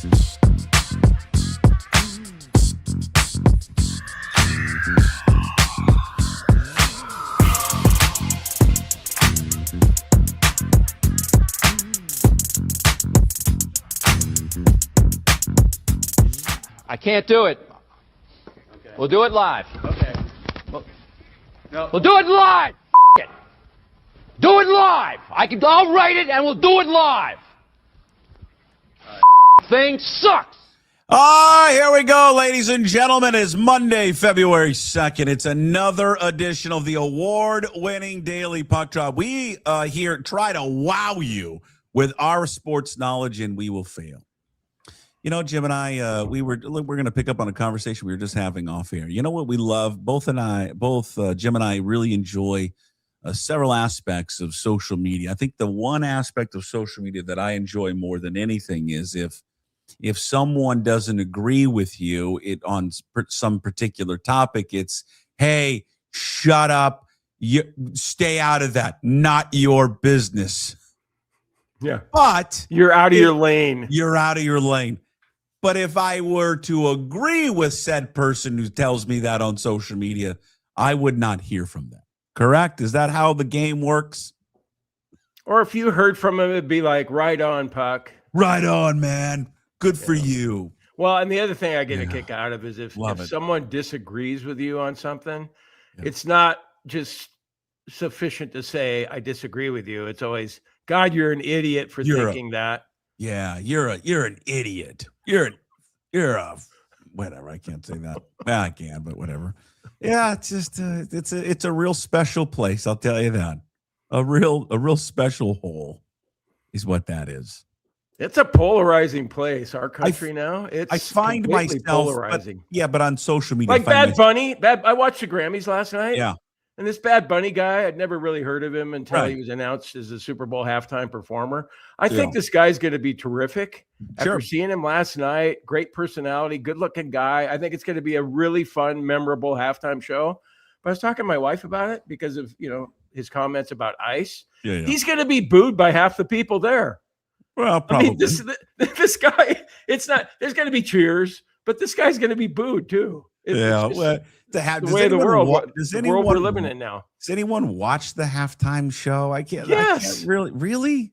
I can't do it. Okay. We'll do it live. Okay. We'll do it live. It. Do it live. I'll write it and we'll do it live. Thing sucks. Here we go, ladies and gentlemen. It's Monday, February 2nd. It's another edition of the award-winning Daily Puck Drop. We here try to wow you with our sports knowledge, and we will fail. You know, Jim and I, we're going to pick up on a conversation we were just having off air. You know what we love? Both Jim and I really enjoy several aspects of social media. I think the one aspect of social media that I enjoy more than anything is if someone doesn't agree with you on some particular topic, it's, hey, shut up, stay out of that, not your business. Yeah. But you're out of your lane. You're out of your lane. But if I were to agree with said person who tells me that on social media, I would not hear from them. Correct? Is that how the game works? Or if you heard from him, it'd be like, right on, Puck. Right on, man. Good for you. Well, and the other thing I get a kick out of is if someone disagrees with you on something, it's not just sufficient to say, I disagree with you. It's always, God, you're an idiot for thinking that. Yeah, you're an idiot. You're a whatever. I can't say that. Well, I can, but whatever. Yeah, it's just it's a real special place. I'll tell you that. A real special hole is what that is. It's a polarizing place. Our country now. I find myself polarizing. But on social media, like Bad Bunny. I watched the Grammys last night. Yeah. And this Bad Bunny guy, I'd never really heard of him until he was announced as a Super Bowl halftime performer. I think this guy's going to be terrific. After seeing him last night, great personality, good-looking guy. I think it's going to be a really fun, memorable halftime show. But I was talking to my wife about it because of, his comments about ICE. Yeah. He's going to be booed by half the people there. Well, probably. I mean, this guy, it's not, there's going to be cheers, but this guy's going to be booed too. The way of the world we're living in now. Does anyone watch the halftime show? I can't. Yes. I can't really.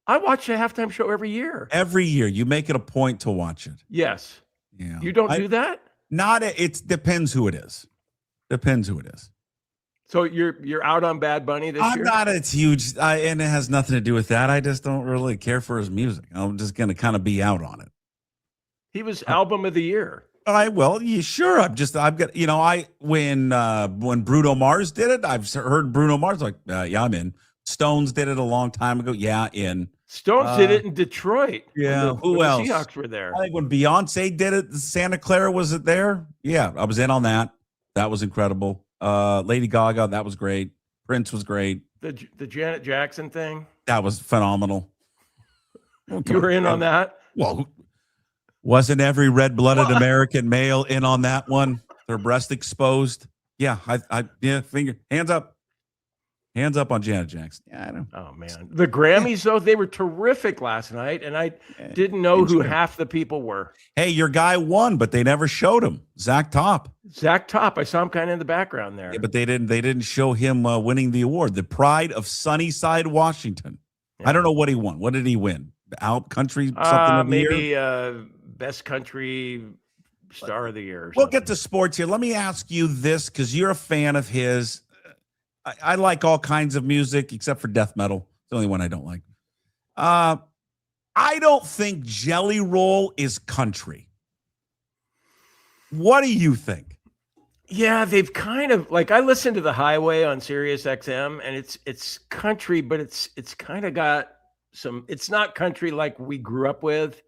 I watch the halftime show every year. Every year, you make it a point to watch it. Yes. Yeah. You don't do that? It depends who it is. Depends who it is. So you're out on Bad Bunny this year? I'm not. It's huge, and it has nothing to do with that. I just don't really care for his music. I'm just going to kind of be out on it. He was album of the year. Sure. When Bruno Mars did it, I've heard Bruno Mars like, yeah, I'm in. Stones did it a long time ago. Yeah, in. Stones did it in Detroit. Yeah. Who else? The Seahawks were there. I think when Beyonce did it, Santa Clara, was it there? Yeah, I was in on that. That was incredible. Lady Gaga, that was great. Prince was great. The Janet Jackson thing. That was phenomenal. You were in on that? Well, wasn't every red-blooded American male in on that one? Their breast exposed. Yeah, hands up on Janet Jackson. Yeah, I know. Oh man, the Grammys though, they were terrific last night, and I didn't know who half the people were. Hey, your guy won, but they never showed him. Zach Top. I saw him kind of in the background there. Yeah, but they didn't show him winning the award. The Pride of Sunnyside, Washington. Yeah. I don't know what he won. What did he win? Out country something of the year? Best country star of the year. We'll get to sports here. Let me ask you this, because you're a fan of his. I like all kinds of music except for death metal. It's the only one I don't like. I don't think Jelly Roll is country. What do you think? Yeah, they've kind of I listen to The Highway on Sirius XM, and it's country, but it's kind of got some. It's not country like we grew up with.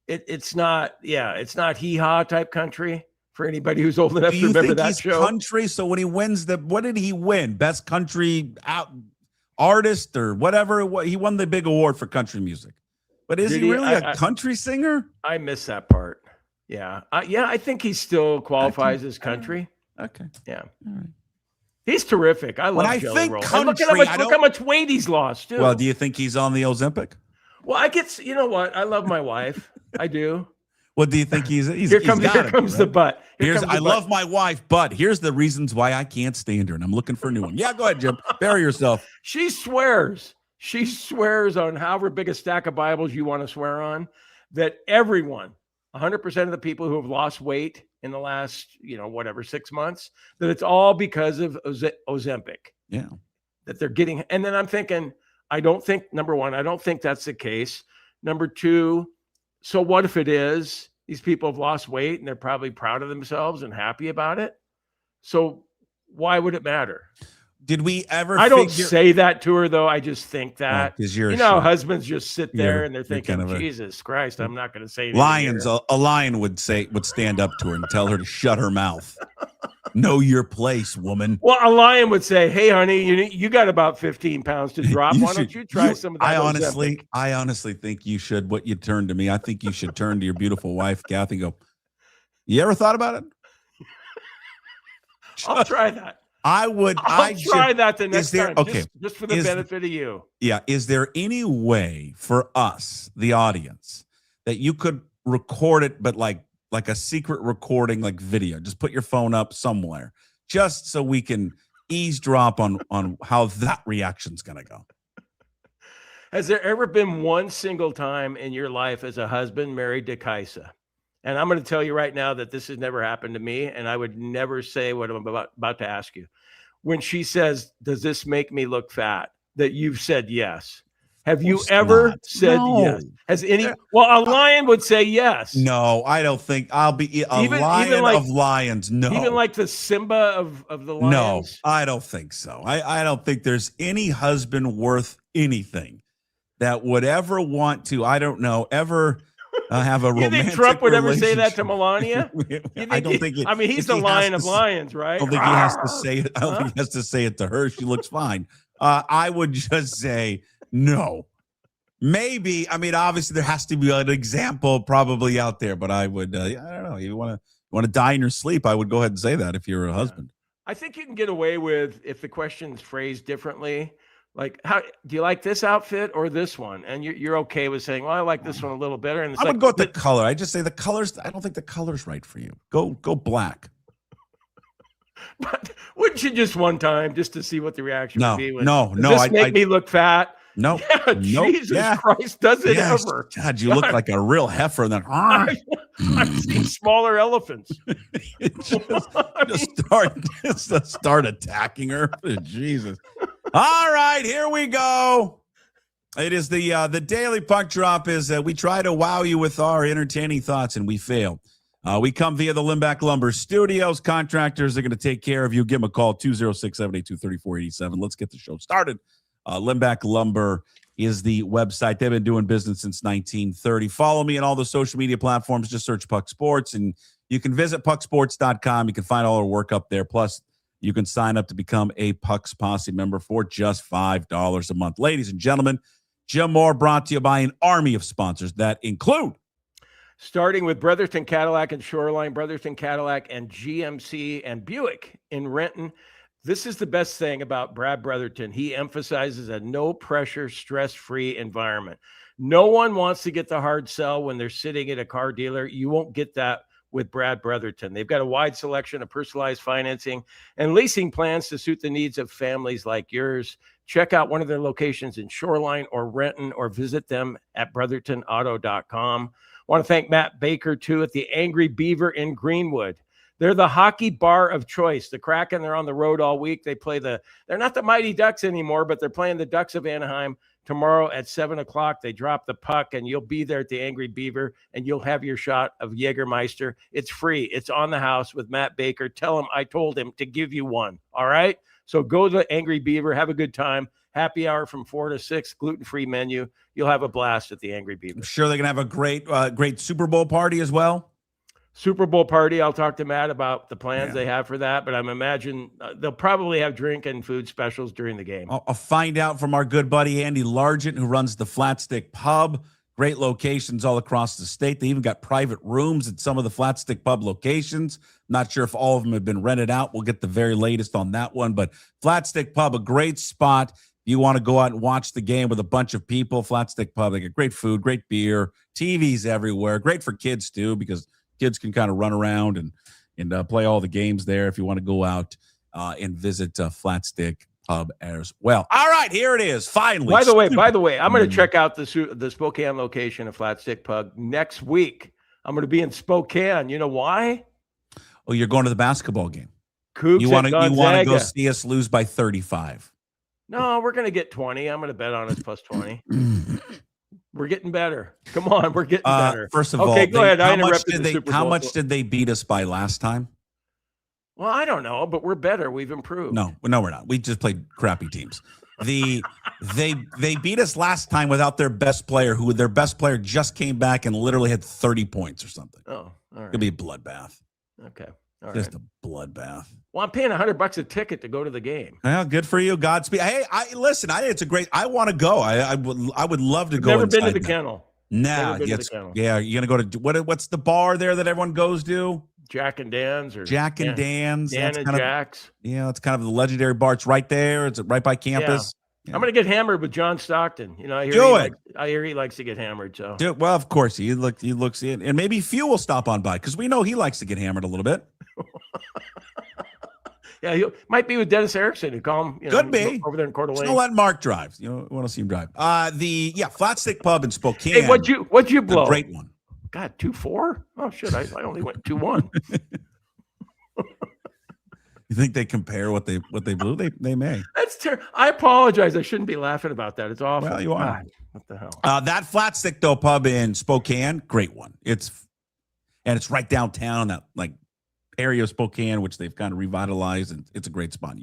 It's not hee-haw type country. For anybody who's old enough to remember that show. Country. So when he wins what did he win? Best country artist or whatever. He won the big award for country music. But is he really a country singer? I miss that part. Yeah. I think he still qualifies as country. Okay. Yeah. All right. He's terrific. I love Jelly Roll. Look how much weight he's lost too. Well, do you think he's on the Ozempic? Well, you know what? I love my wife. I do. What do you think he's here comes the butt. I love my wife, but here's the reasons why I can't stand her, and I'm looking for a new one. Yeah, go ahead, Jim. Bury yourself. She swears on however big a stack of Bibles you want to swear on, that everyone, 100% of the people who have lost weight in the last, 6 months, that it's all because of Ozempic. Yeah. That they're getting. And then I'm thinking, number one, I don't think that's the case. Number two, so what if it is? These people have lost weight and they're probably proud of themselves and happy about it. So why would it matter? Did we ever? I don't say that to her, though. I just think that because husbands just sit there and they're thinking, Jesus Christ, I'm not going to say anything. A lion would stand up to her and tell her to shut her mouth. Know your place, woman. Well, a lion would say, "Hey, honey, you got about 15 pounds to drop. Why don't you try some of that?" I honestly think you should. What you turn to me, I think you should turn to your beautiful wife, Kathy, and go, "You ever thought about it?" I'll try that. I'll try that the next time. Okay. Just for the benefit of you. Yeah. Is there any way for us, the audience, that you could record it, but like a secret recording, like video? Just put your phone up somewhere, just so we can eavesdrop on how that reaction's going to go. Has there ever been one single time in your life as a husband married to Kaisa? And I'm going to tell you right now that this has never happened to me, and I would never say what I'm about to ask you. When she says, "Does this make me look fat?" that you've said yes. Have you ever said yes? Has any? Well, a lion would say yes. No, I don't think I'll be a lion of lions. No, even like the Simba of the lions. No, I don't think so. I don't think there's any husband worth anything that would ever want to. I don't know ever. Have a romantic. You think Trump would ever say that to Melania? I don't think. He's the lion of lions, right? I don't think he has to say it. I don't think he has to say it to her. She looks fine. I would just say no. Maybe. I mean, obviously, there has to be an example probably out there, but I would. I don't know. You want to die in your sleep? I would go ahead and say that if you're a husband. I think you can get away with if the question's phrased differently. Like, how do you like this outfit or this one? And you're okay with saying, "Well, I like this one a little better." And I would go with the color. I just say the colors. I don't think the color's right for you. Go black. But wouldn't you just one time just to see what the reaction would be? No. Does this make me look fat? No. Yeah, Jesus Christ, does it ever? God, you look like a real heifer. And then I've seen smaller elephants. just start attacking her. Jesus. All right, here we go. It is the Daily Puck Drop. Is we try to wow you with our entertaining thoughts, and we fail. We come via the Limback Lumber Studios. Contractors are going to take care of you. Give them a call, 206-782-3487. Let's get the show started. Limback Lumber is the website. They've been doing business since 1930. Follow me on all the social media platforms. Just search Puck Sports, and you can visit pucksports.com. You can find all our work up there. Plus, you can sign up to become a Pucks Posse member for just $5 a month. Ladies and gentlemen, Jim Moore, brought to you by an army of sponsors that include, starting with Brotherton Cadillac and Shoreline, Brotherton Cadillac and GMC and Buick in Renton. This is the best thing about Brad Brotherton. He emphasizes a no-pressure, stress-free environment. No one wants to get the hard sell when they're sitting at a car dealer. You won't get that with Brad Brotherton. They've got a wide selection of personalized financing and leasing plans to suit the needs of families like yours. Check out one of their locations in Shoreline or Renton, or visit them at brothertonauto.com. Want to thank Matt Baker, too, at the Angry Beaver in Greenwood. They're the hockey bar of choice. The Kraken, they're on the road all week. They're not the Mighty Ducks anymore, but they're playing the Ducks of Anaheim tomorrow at 7 o'clock. They drop the puck, and you'll be there at the Angry Beaver, and you'll have your shot of Jägermeister. It's free. It's on the house with Matt Baker. Tell him I told him to give you one. All right? So go to the Angry Beaver. Have a good time. Happy hour from 4 to 6, gluten-free menu. You'll have a blast at the Angry Beaver. I'm sure they're going to have a great Super Bowl party as well. Super Bowl party. I'll talk to Matt about the plans they have for that, but I'm imagine they'll probably have drink and food specials during the game. I'll find out from our good buddy Andy Largent, who runs the Flat Stick Pub. Great locations all across the state. They even got private rooms at some of the Flat Stick Pub locations. Not sure if all of them have been rented out. We'll get the very latest on that one, but Flat Stick Pub, a great spot. you want to go out and watch the game with a bunch of people, Flat Stick Pub, they get great food, great beer, TVs everywhere. Great for kids too, because kids can kind of run around and play all the games there if you want to go out and visit Flat Stick Pub as well. All right, here it is. Finally. By the way, I'm going to check out the Spokane location of Flat Stick Pub next week. I'm going to be in Spokane. You know why? Oh, you're going to the basketball game. Cougs you want to go see us lose by 35? No, we're going to get 20. I'm going to bet on us plus 20. We're getting better. Come on, we're getting better. First of all, go ahead. How much did they beat us by last time? Well, I don't know, but we're better. We've improved. No, we're not. We just played crappy teams. They beat us last time without their best player, who their best player just came back and literally had 30 points or something. Oh, all right. It'll be a bloodbath. Okay. Just a bloodbath. Well, I'm paying $100 a ticket to go to the game. Well, good for you. Godspeed. Hey, listen. It's a great. I want to go. I would love to go. Never been to the kennel. Nah, yeah. You're gonna go to what's the bar there that everyone goes to? Jack and Dan's or Jack and Dan's. Dan and Jack's. It's kind of the legendary bar. It's right there. It's right by campus. Yeah. I'm gonna get hammered with John Stockton. I hear he likes to get hammered. So well, of course he looks in, and maybe Few will stop on by because we know he likes to get hammered a little bit. Yeah, he might be with Dennis Erickson and call him. Could be over there in Coeur d'Alene. Just let Mark drive. We want to see him drive. Flat Stick Pub in Spokane. Hey, what'd you blow? A great one. God, 2-4. Oh shit, I only went 2-1. You think they compare what they blew? They may. That's terrible. I apologize. I shouldn't be laughing about that. It's awful. Well, you are. God, what the hell? That Flat Stick Pub in Spokane, great one. It's right downtown, that area of Spokane, which they've kind of revitalized, and it's a great spot.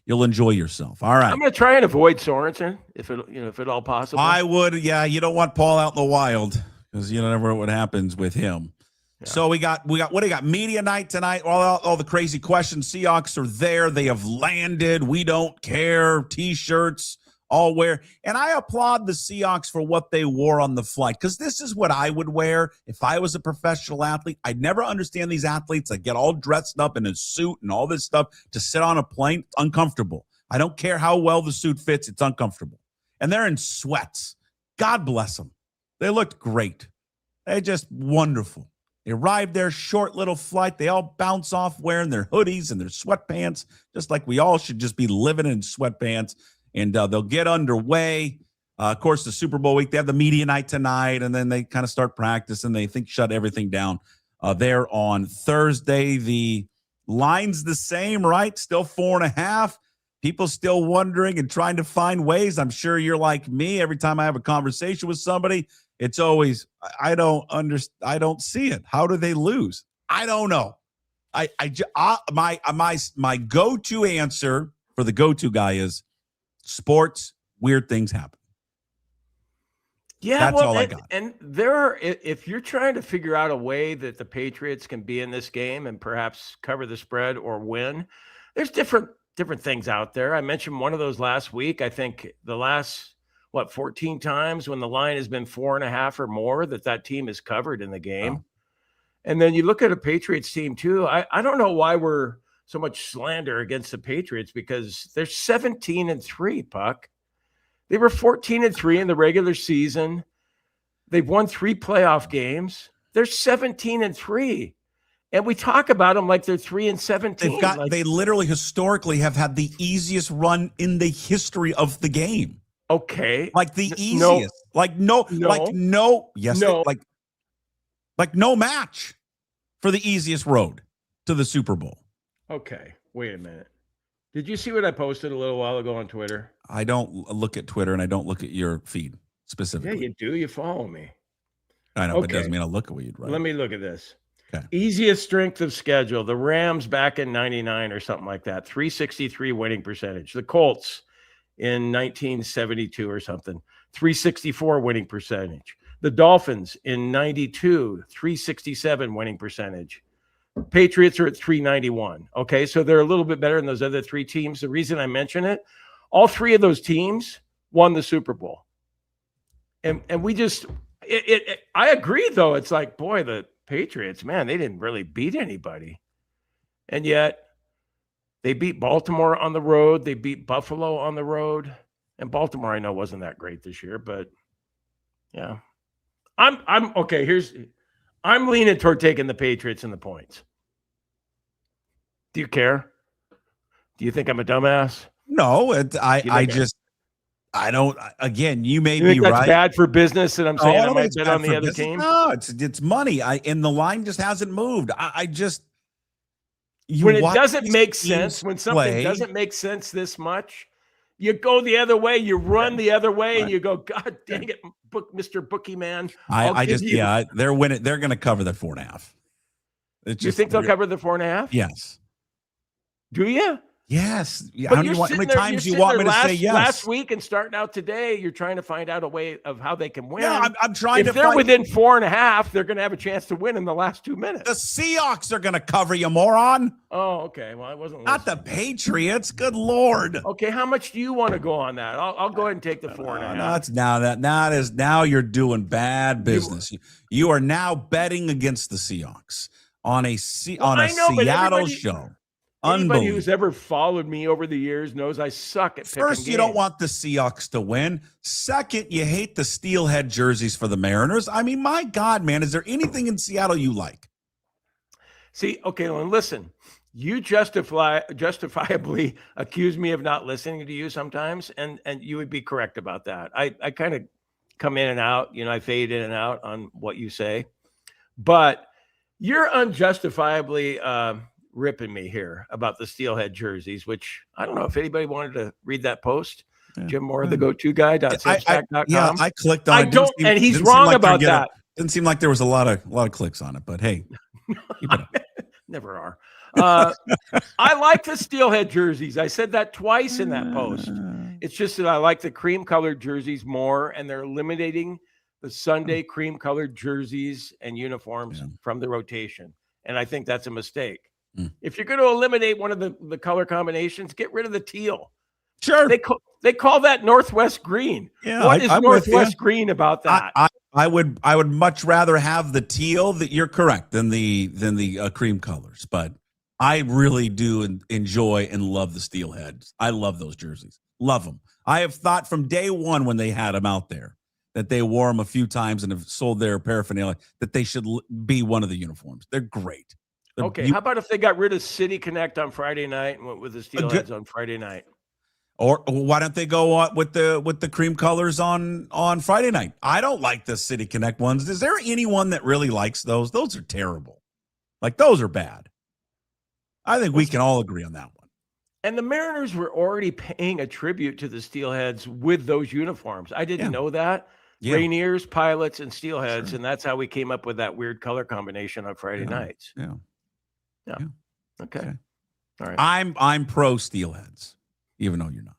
You'll enjoy yourself. All right. I'm going to try and avoid Sorensen if at all possible. I would. Yeah, you don't want Paul out in the wild because you never know what happens with him. Yeah. So we got what do you got? Media night tonight. All the crazy questions. Seahawks are there. They have landed. We don't care. T-shirts. All wear. And I applaud the Seahawks for what they wore on the flight, because this is what I would wear if I was a professional athlete. I'd never understand these athletes that get all dressed up in a suit and all this stuff to sit on a plane. It's uncomfortable. I don't care how well the suit fits. It's uncomfortable. And they're in sweats. God bless them. They looked great. They're just wonderful. They arrived there, short little flight. They all bounce off wearing their hoodies and their sweatpants, just like we all should just be living in sweatpants. And they'll get underway. Of course, the Super Bowl week, they have the media night tonight, and then they kind of start practice, and they shut everything down there on Thursday. The line's the same, right? Still 4.5. People still wondering and trying to find ways. I'm sure you're like me. Every time I have a conversation with somebody, it's always, I don't see it. How do they lose? I don't know. My go-to answer for the go-to guy is, sports, weird things happen. Yeah, that's all I got. And if you're trying to figure out a way that the Patriots can be in this game and perhaps cover the spread or win, there's different things out there. I mentioned one of those last week. I think the last 14 times when the line has been 4.5 or more that team is covered in the game. Oh. And then you look at a Patriots team too. I don't know why we're so much slander against the Patriots, because they're 17-3, Puck. They were 14-3 in the regular season. They've won 3 playoff games. They're 17-3. And we talk about them like they're 3-17. They literally historically have had the easiest run in the history of the game. Okay. Like the easiest. No match for the easiest road to the Super Bowl. Okay, wait a minute. Did you see what I posted a little while ago on Twitter? I don't look at Twitter, and I don't look at your feed specifically. Yeah, you do. You follow me. I know, but it doesn't mean I look at what you'd write. Let me look at this. Okay. Easiest strength of schedule. The Rams back in 99 or something like that. 363 winning percentage. The Colts in 1972 or something. 364 winning percentage. The Dolphins in 92. 367 winning percentage. Patriots are at 391. Okay, so they're a little bit better than those other 3 teams. The reason I mention it, all 3 of those teams won the Super Bowl. And we just I agree, though. It's like, boy, the Patriots, man, they didn't really beat anybody. And yet they beat Baltimore on the road. They beat Buffalo on the road. And Baltimore, I know, wasn't that great this year, but yeah. I'm okay. I'm leaning toward taking the Patriots and the points. Do you care? Do you think I'm a dumbass? No, I don't. Again, you may be that's right. Bad for business, and I'm saying I might bet on the other team. No, it's money. And the line just hasn't moved. When it doesn't make sense, when something doesn't make sense this much, you go the other way. You run the other way, and you go, God dang it, Mr. Bookie Man. They're winning. They're going to cover the 4.5. You think they'll cover the 4.5? Yes. Do you? Yes. How many times do you want me to say yes? Last week and starting out today, you're trying to find out a way of how they can win. Yeah, I'm trying to. If they're within 4.5, they're going to have a chance to win in the last 2 minutes. The Seahawks are going to cover, you moron. Oh, okay. Well, I wasn't not the Patriots. Good Lord. Okay, how much do you want to go on that? I'll go ahead and take the 4.5. Now you're doing bad business. You are now betting against the Seahawks on a Seattle show. Anybody who's ever followed me over the years knows I suck at picking First, you don't want the Seahawks to win. Second, you hate the steelhead jerseys for the Mariners. I mean, my God, man, is there anything in Seattle you like? See, okay, well, listen, you justifiably accuse me of not listening to you sometimes, and you would be correct about that. I kind of come in and out, I fade in and out on what you say, but you're unjustifiably ripping me here about the steelhead jerseys, which I don't know if anybody wanted to read that post. Yeah. Jim Moore, the go-to guy. Yeah, I clicked on it. And he's wrong about that. Didn't seem like there was a lot of clicks on it, but hey, never are. I like the steelhead jerseys. I said that twice in that post. It's just that I like the cream-colored jerseys more, and they're eliminating the Sunday cream-colored jerseys and uniforms from the rotation, and I think that's a mistake. If you're going to eliminate one of the color combinations, get rid of the teal. Sure. They call that Northwest green. Yeah, what is Northwest green about that? I would much rather have the teal. That you're correct than the cream colors, but I really do enjoy and love the steelheads. I love those jerseys. Love them. I have thought from day one when they had them out there that they wore them a few times and have sold their paraphernalia that they should be one of the uniforms. They're great. Okay, how about if they got rid of City Connect on Friday night and went with the steelheads on Friday night? Or why don't they go with the cream colors on Friday night? I don't like the City Connect ones. Is there anyone that really likes those? Those are terrible. Like, those are bad. I think we can all agree on that one. And the Mariners were already paying a tribute to the steelheads with those uniforms. I didn't know that. Yeah. Rainiers, Pilots, and steelheads, and that's how we came up with that weird color combination on Friday nights. Yeah. Okay. All right. I'm pro steelheads, even though you're not.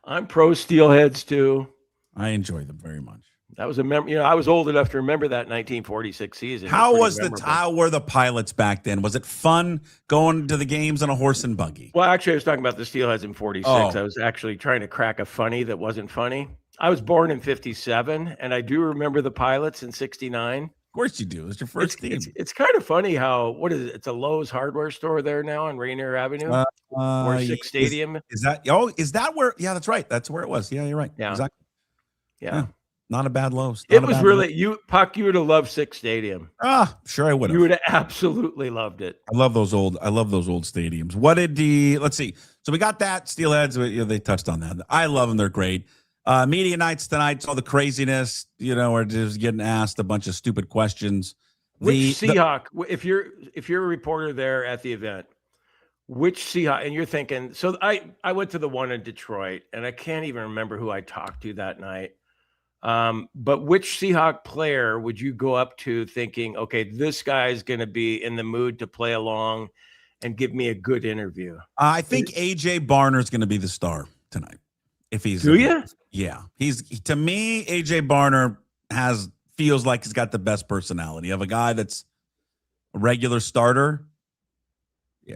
I'm pro steelheads too. I enjoy them very much. That was I was old enough to remember that 1946 season. How were the Pilots back then? Was it fun going to the games on a horse and buggy? Well, actually, I was talking about the steelheads in 46. I was actually trying to crack a funny that wasn't funny. I was born in 57, and I do remember the Pilots in 69. Of course you do. It's your first team. It's kind of funny how, what is it? It's a Lowe's hardware store there now on Rainier Avenue, or Six Stadium. Is that where? Yeah, that's right. That's where it was. Yeah, you're right. Yeah. Exactly. Yeah. Not a bad Lowe's. It was really, Puck, you would have loved Six Stadium. Sure I would have. You would have absolutely loved it. I love those old stadiums. What did let's see. So we got that, Steelheads, they touched on that. I love them. They're great. Media nights tonight, all the craziness, we're just getting asked a bunch of stupid questions. Which Seahawk, if you're a reporter there at the event, which Seahawk, and you're thinking, so I went to the one in Detroit, and I can't even remember who I talked to that night. But which Seahawk player would you go up to thinking, okay, this guy's going to be in the mood to play along and give me a good interview? I think AJ Barner's going to be the star tonight. If he's, do you? Yeah, to me, AJ Barner feels like he's got the best personality of a guy that's a regular starter. Yeah.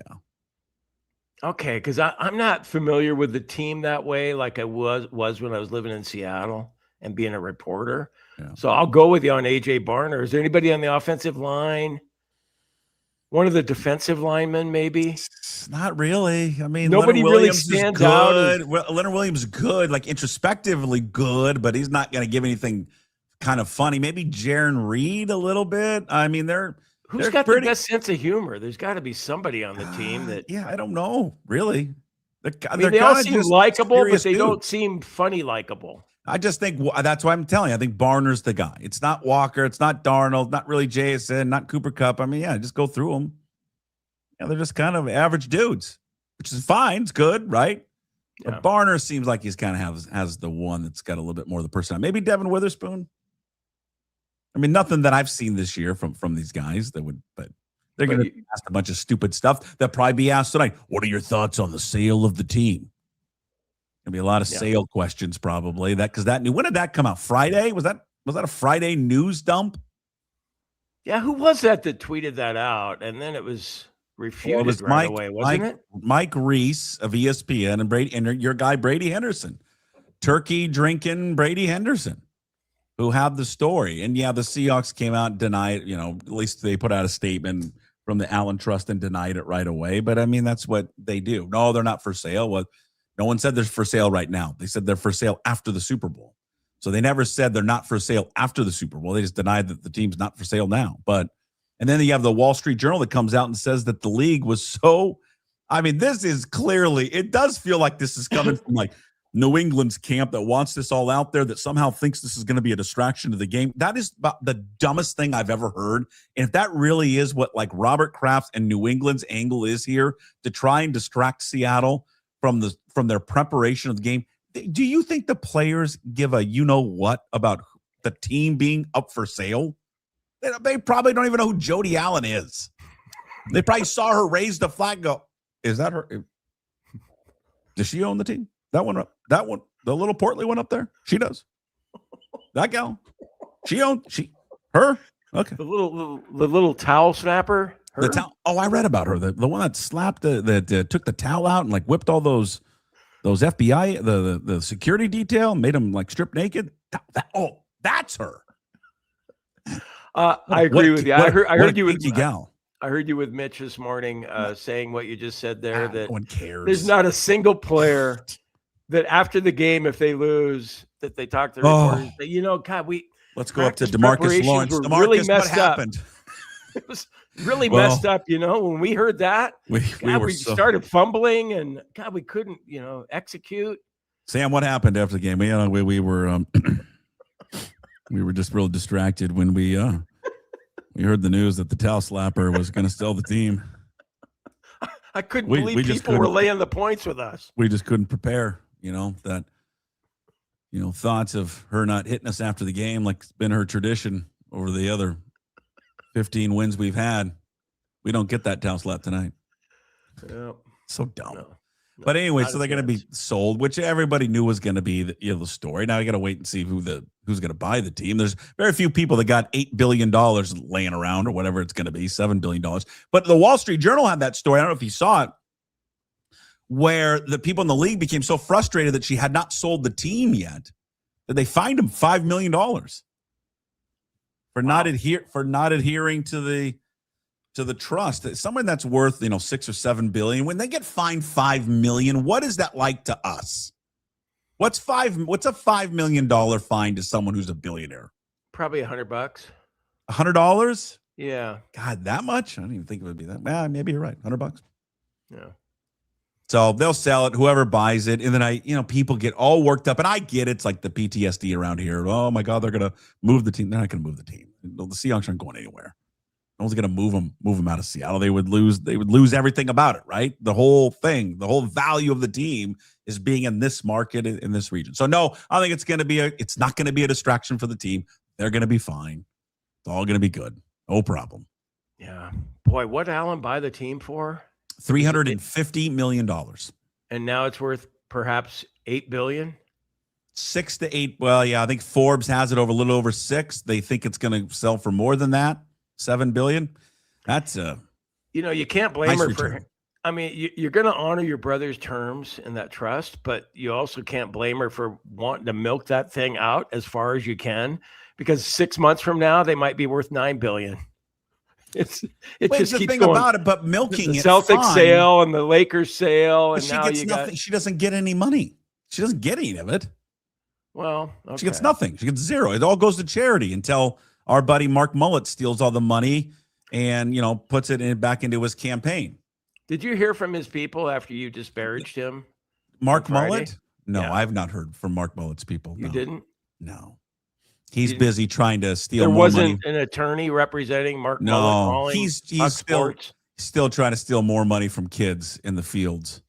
Okay, because I'm not familiar with the team that way, like I was when I was living in Seattle and being a reporter. Yeah. So I'll go with you on AJ Barner. Is there anybody on the offensive line? One of the defensive linemen, maybe. Not really. I mean, nobody really stands out. Leonard Williams is good, like introspectively good, but he's not going to give anything kind of funny. Maybe Jaron Reed a little bit. I mean, who's got the best sense of humor? There's got to be somebody on the team that. Yeah, I don't know, really. They all seem likable, but they don't seem funny likable. I just think that's why I'm telling you. I think Barner's the guy. It's not Walker. It's not Darnold. Not really Jason. Not Cooper Kupp. I mean, yeah, just go through them. Yeah, they're just kind of average dudes, which is fine. It's good, right? Yeah. But Barner seems like he's kind of has the one that's got a little bit more of the personality. Maybe Devin Witherspoon. I mean, nothing that I've seen this year from these guys that would, but they're going to ask a bunch of stupid stuff. They'll probably be asked tonight. What are your thoughts on the sale of the team? Gonna be a lot of sale questions probably. When did that come out? Friday? Was that a Friday news dump? Yeah, who was that tweeted that out? And then it was refuted right away, wasn't it? Mike Reese of ESPN and your guy Brady Henderson. Turkey drinking Brady Henderson, who had the story. And yeah, the Seahawks came out and denied, at least they put out a statement from the Allen Trust and denied it right away. But I mean, that's what they do. No, they're not for sale. Well, no one said they're for sale right now. They said they're for sale after the Super Bowl. So they never said they're not for sale after the Super Bowl. They just denied that the team's not for sale now. And then you have the Wall Street Journal that comes out and says that the league was so, I mean, this is clearly, it does feel like this is coming from like New England's camp that wants this all out there, that somehow thinks this is going to be a distraction to the game. That is about the dumbest thing I've ever heard. And if that really is what like Robert Kraft and New England's angle is here to try and distract Seattle from their preparation of the game, do you think the players give a what about the team being up for sale? They probably don't even know who Jody Allen is. They probably saw her raise the flag and go, is that her? Does she own the team? That one, the little portly one up there? She does. That gal? Her? Okay. The little towel snapper? The towel. Oh, I read about her. The one that slapped that took the towel out and like whipped all those FBI, the security detail, made them like strip naked. That's her. I agree with you. I heard you with gal. I heard you with Mitch this morning saying what you just said there. That no one cares. There's not a single player that after the game, if they lose, that they talk to the reporters. That, God, let's go up to DeMarcus Lawrence. DeMarcus, really messed what happened? It was really messed up, when we heard that. We started fumbling, and God, we couldn't, execute. Sam, what happened after the game? We were we were just real distracted when we heard the news that the towel slapper was going to sell the team. I couldn't believe people were laying the points with us. We just couldn't prepare, thoughts of her not hitting us after the game, like it's been her tradition over the other 15 wins we've had. We don't get that towel slap tonight. Yeah. So dumb. No, but anyway, so they're going to be sold, which everybody knew was going to be the story. Now you got to wait and see who's going to buy the team. There's very few people that got $8 billion laying around or whatever it's going to be, $7 billion. But the Wall Street Journal had that story. I don't know if you saw it, where the people in the league became so frustrated that she had not sold the team yet that they fined him $5 million for not adhering to the trust. Someone that's worth, 6 or 7 billion, when they get fined $5 million, what is that like to us? What's a $5 million fine to someone who's a billionaire? Probably $100. $100? Yeah. God, that much? I didn't even think it would be that. Maybe you're right. $100. Yeah. So they'll sell it, whoever buys it. And then people get all worked up, and I get it. It's like the PTSD around here. Oh my God, they're going to move the team. They're not going to move the team. The Seahawks aren't going anywhere. No one's going to move them out of Seattle. They would lose everything about it, right? The whole thing, the whole value of the team is being in this market, in this region. So no, I think it's not going to be a distraction for the team. They're going to be fine. It's all going to be good. No problem. Yeah. Boy, what did Allen buy the team for? $350 million. And now it's worth perhaps $8 billion? 6 to 8. Well, yeah, I think Forbes has it over a little over 6. They think it's going to sell for more than that. $7 billion. That's you can't blame her for. I mean, you're going to honor your brother's terms in that trust, but you also can't blame her for wanting to milk that thing out as far as you can, because 6 months from now they might be worth $9 billion. It Wait, just the keeps thing going. about it, but milking The it. Celtics fine, sale and the Lakers sale, and she now gets nothing. She doesn't get any money. She doesn't get any of it. Well, okay. She gets nothing. She gets zero. It all goes to charity until our buddy Mark Mullet steals all the money and puts it back into his campaign. Did you hear from his people after you disparaged him? Mark Mullet? No, Yeah. I've not heard from Mark Mullet's people. You didn't? No. He's busy trying to steal more money. There wasn't an attorney representing Mark Mullet. He's still trying to steal more money from kids in the fields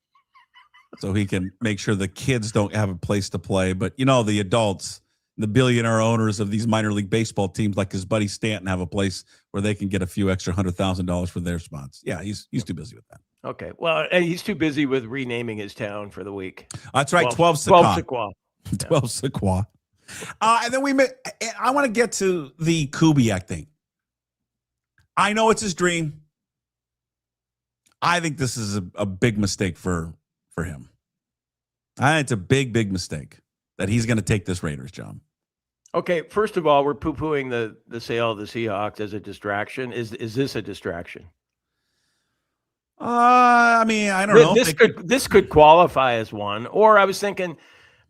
so he can make sure the kids don't have a place to play. But, the adults, the billionaire owners of these minor league baseball teams like his buddy Stanton have a place where they can get a few extra $100,000 for their spots. Yeah, he's too busy with that. Okay. Well, and he's too busy with renaming his town for the week. That's right. 12 Sequoia. 12 Sequoia. And then I want to get to the Kubiak thing. I know it's his dream. I think this is a big mistake for him. I think it's a big, big mistake that he's going to take this Raiders job. Okay, first of all, we're poo-pooing the sale of the Seahawks as a distraction. Is this a distraction? I don't know. This could qualify as one. Or I was thinking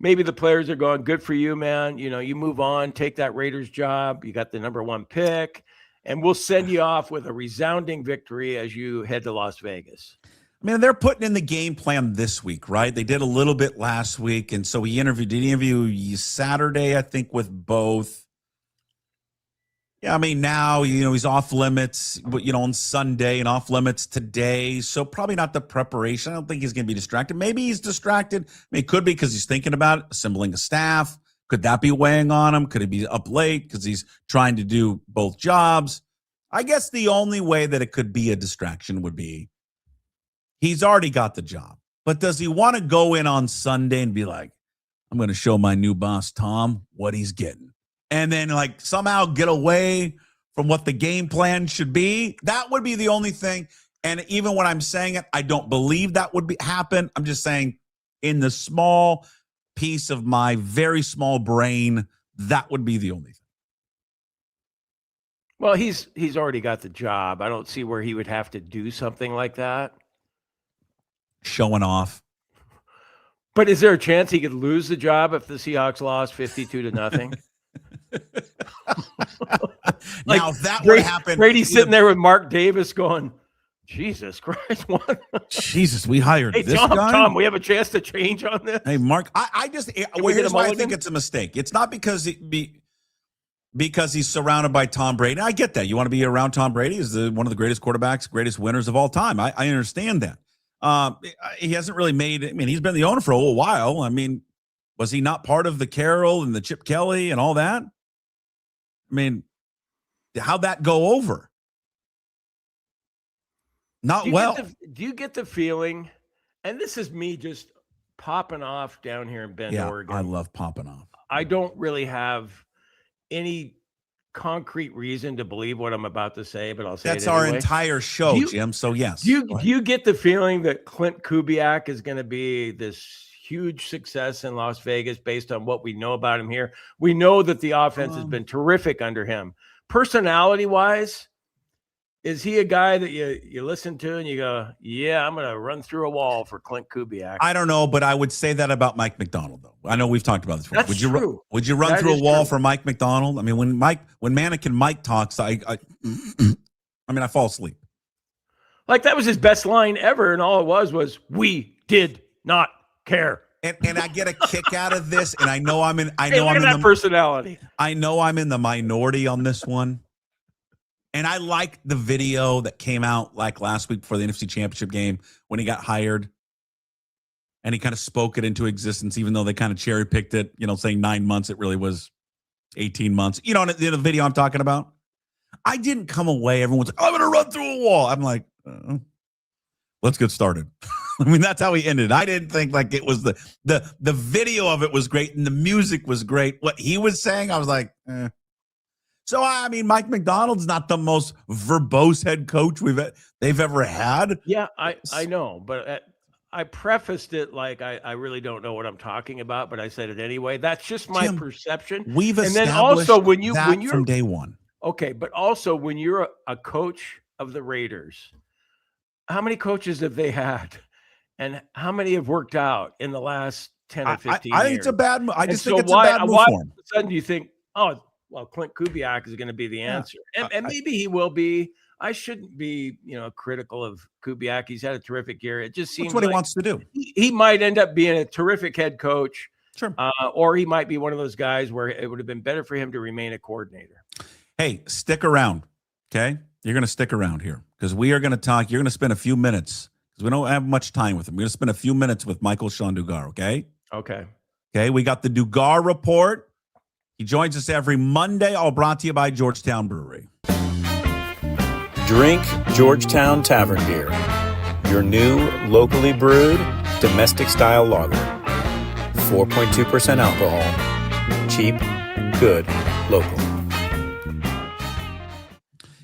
maybe the players are going, good for you, man. You move on, take that Raiders job. You got the number 1 pick, and we'll send you off with a resounding victory as you head to Las Vegas. They're putting in the game plan this week, right? They did a little bit last week, and so did he interview Saturday, I think, with both? Yeah, now, he's off limits, but, on Sunday and off limits today. So probably not the preparation. I don't think he's going to be distracted. Maybe he's distracted. It could be because he's thinking about it, assembling a staff. Could that be weighing on him? Could he be up late because he's trying to do both jobs? I guess the only way that it could be a distraction would be he's already got the job. But does he want to go in on Sunday and be like, I'm going to show my new boss, Tom, what he's getting? And then somehow get away from what the game plan should be? That would be the only thing. And even when I'm saying it, I don't believe that would happen. I'm just saying in the small piece of my very small brain, that would be the only thing. Well, he's already got the job. I don't see where he would have to do something like that. Showing off. But is there a chance he could lose the job if the Seahawks lost 52-0? Now, if that would happen, Brady's sitting there with Mark Davis going, Jesus Christ, what? Jesus, we hired this guy? Tom, we have a chance to change on this? Hey, Mark, here's why I think it's a mistake. It's not because he's surrounded by Tom Brady. I get that. You want to be around Tom Brady. He's one of the greatest quarterbacks, greatest winners of all time. I understand that. He hasn't really he's been the owner for a little while. Was he not part of the Carroll and the Chip Kelly and all that? How'd that go over? Not well. Do you get the feeling, and this is me just popping off down here in Bend, Oregon. I love popping off. I don't really have any concrete reason to believe what I'm about to say, but I'll say that's it anyway. Our entire show, Jim. So yes. Do you get the feeling that Klint Kubiak is going to be this huge success in Las Vegas based on what we know about him here? We know that the offense has been terrific under him. Personality-wise, is he a guy that you listen to and you go, yeah, I'm going to run through a wall for Klint Kubiak? I don't know, but I would say that about Mike McDonald, though. I know we've talked about this before. That's true. Would you run through a wall for Mike McDonald? When Mannequin Mike talks, I fall asleep. That was his best line ever, and all it was we did not care. And I get a kick out of this, and I know I'm in the personality. I know I'm in the minority on this one. And I like the video that came out last week before the NFC Championship game when he got hired. And he kind of spoke it into existence, even though they kind of cherry picked it, saying 9 months. It really was 18 months. The video I'm talking about. I didn't come away. Everyone's like, I'm going to run through a wall. I'm like, let's get started. That's how he ended. I didn't think it was the video of it was great and the music was great. What he was saying, I was like, eh. So, Mike McDonald's not the most verbose head coach they've ever had. Yeah, I know, but I prefaced it like I really don't know what I'm talking about, but I said it anyway. That's just my perception. We've established and then also when you're from day one. Okay, but also when you're a coach of the Raiders, how many coaches have they had? And how many have worked out in the last 10 or 15 I years? think it's a bad move. I just think so it's a bad move why for him. all of a sudden do you think, oh, well, Klint Kubiak is going to be the answer? And maybe he will be. I shouldn't be, critical of Kubiak. He's had a terrific year. It just seems that's what he wants to do. He might end up being a terrific head coach. Sure. Or he might be one of those guys where it would have been better for him to remain a coordinator. Hey, stick around, okay? You're going to stick around here because we are going to talk. You're going to spend a few minutes because we don't have much time with him. We're going to spend a few minutes with Michael-Shawn Dugar, okay? Okay, we got the Dugar Report. He joins us every Monday, all brought to you by Georgetown Brewery. Drink Georgetown Tavern Beer, your new locally brewed domestic-style lager. 4.2% alcohol. Cheap, good, local.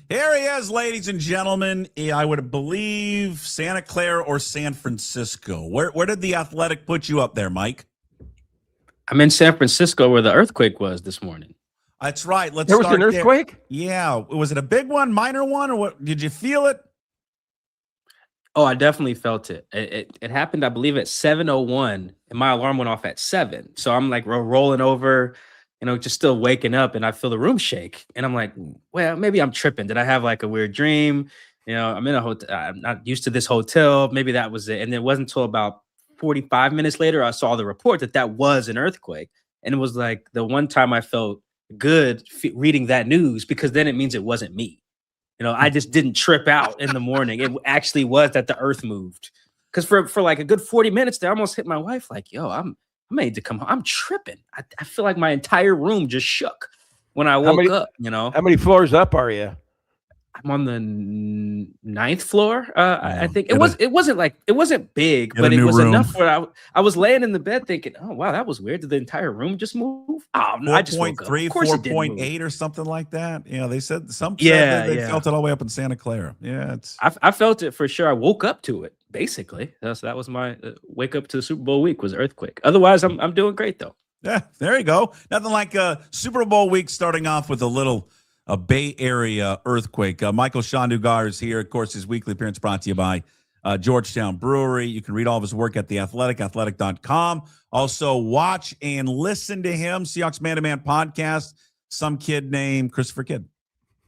Here he is, ladies and gentlemen. I would believe Santa Clara or San Francisco. Where did the Athletic put you up there, Mike? I'm in San Francisco where the earthquake was this morning. That's right. There was an earthquake? Yeah. Was it a big one, minor one, or what? Did you feel it? Oh, I definitely felt it. It happened, I believe, at 7:01, and my alarm went off at 7. So I'm like rolling over, just still waking up, and I feel the room shake. And I'm like, well, maybe I'm tripping. Did I have like a weird dream? I'm in a hotel. I'm not used to this hotel. Maybe that was it. And it wasn't until about 45 minutes later I saw the report that was an earthquake. And it was like the one time I felt good reading that news, because then it means it wasn't me. I just didn't trip out in the morning. It actually was that the earth moved. Because for like a good 40 minutes there, I almost hit my wife like, yo, I'm made to come home. I'm tripping. I feel like my entire room just shook when I woke up, How many floors up are you? I'm on the 9th floor. I think it wasn't big, but it was room. enough where I was laying in the bed thinking, oh wow, that was weird. Did the entire room just move? Oh, I just woke up. 4.3, 4.8 or something like that. They said they felt it all the way up in Santa Clara. Yeah, I felt it for sure. I woke up to it basically. That was my wake up to the Super Bowl week was earthquake. Otherwise, I'm doing great though. Yeah, there you go. Nothing like Super Bowl week starting off with a Bay Area earthquake. Michael-Shawn Dugar is here. Of course, his weekly appearance brought to you by Georgetown Brewery. You can read all of his work at The Athletic, athletic.com. Also, watch and listen to him, Seahawks Man-to-Man podcast. Some kid named Christopher Kidd.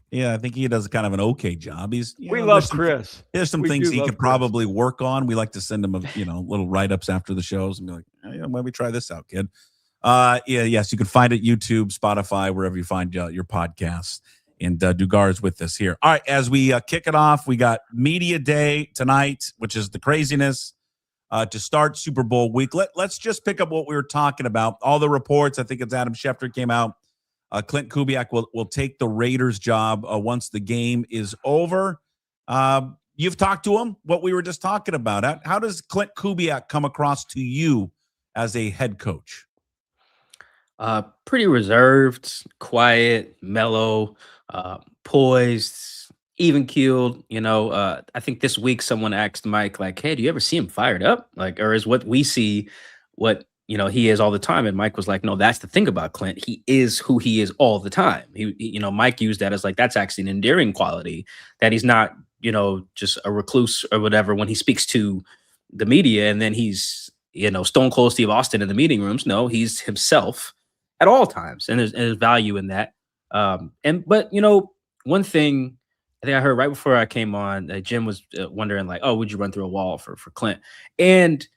Yeah, I think he does kind of an okay job. We love Chris. There's some things he could probably work on. We like to send him little write-ups after the shows and be like, maybe try this out, kid. Yes, you can find it YouTube, Spotify, wherever you find your podcasts. And Dugar is with us here. All right, as we kick it off, we got Media Day tonight, which is the craziness to start Super Bowl week. Let's just pick up what we were talking about. All the reports, I think it's Adam Schefter came out. Klint Kubiak will take the Raiders job once the game is over. You've talked to him, what we were just talking about. How does Klint Kubiak come across to you as a head coach? Pretty reserved, quiet, mellow, poised, even keeled. I think this week someone asked Mike, like, hey, do you ever see him fired up? Like, or is what we see what he is all the time? And Mike was like, no, that's the thing about Klint. He is who he is all the time. Mike used that as like, that's actually an endearing quality, that he's not, just a recluse or whatever when he speaks to the media. And then he's, Stone Cold Steve Austin in the meeting rooms. No, he's himself at all times. And there's value in that. But one thing I think I heard right before I came on, Jim was wondering like, oh, would you run through a wall for Klint? And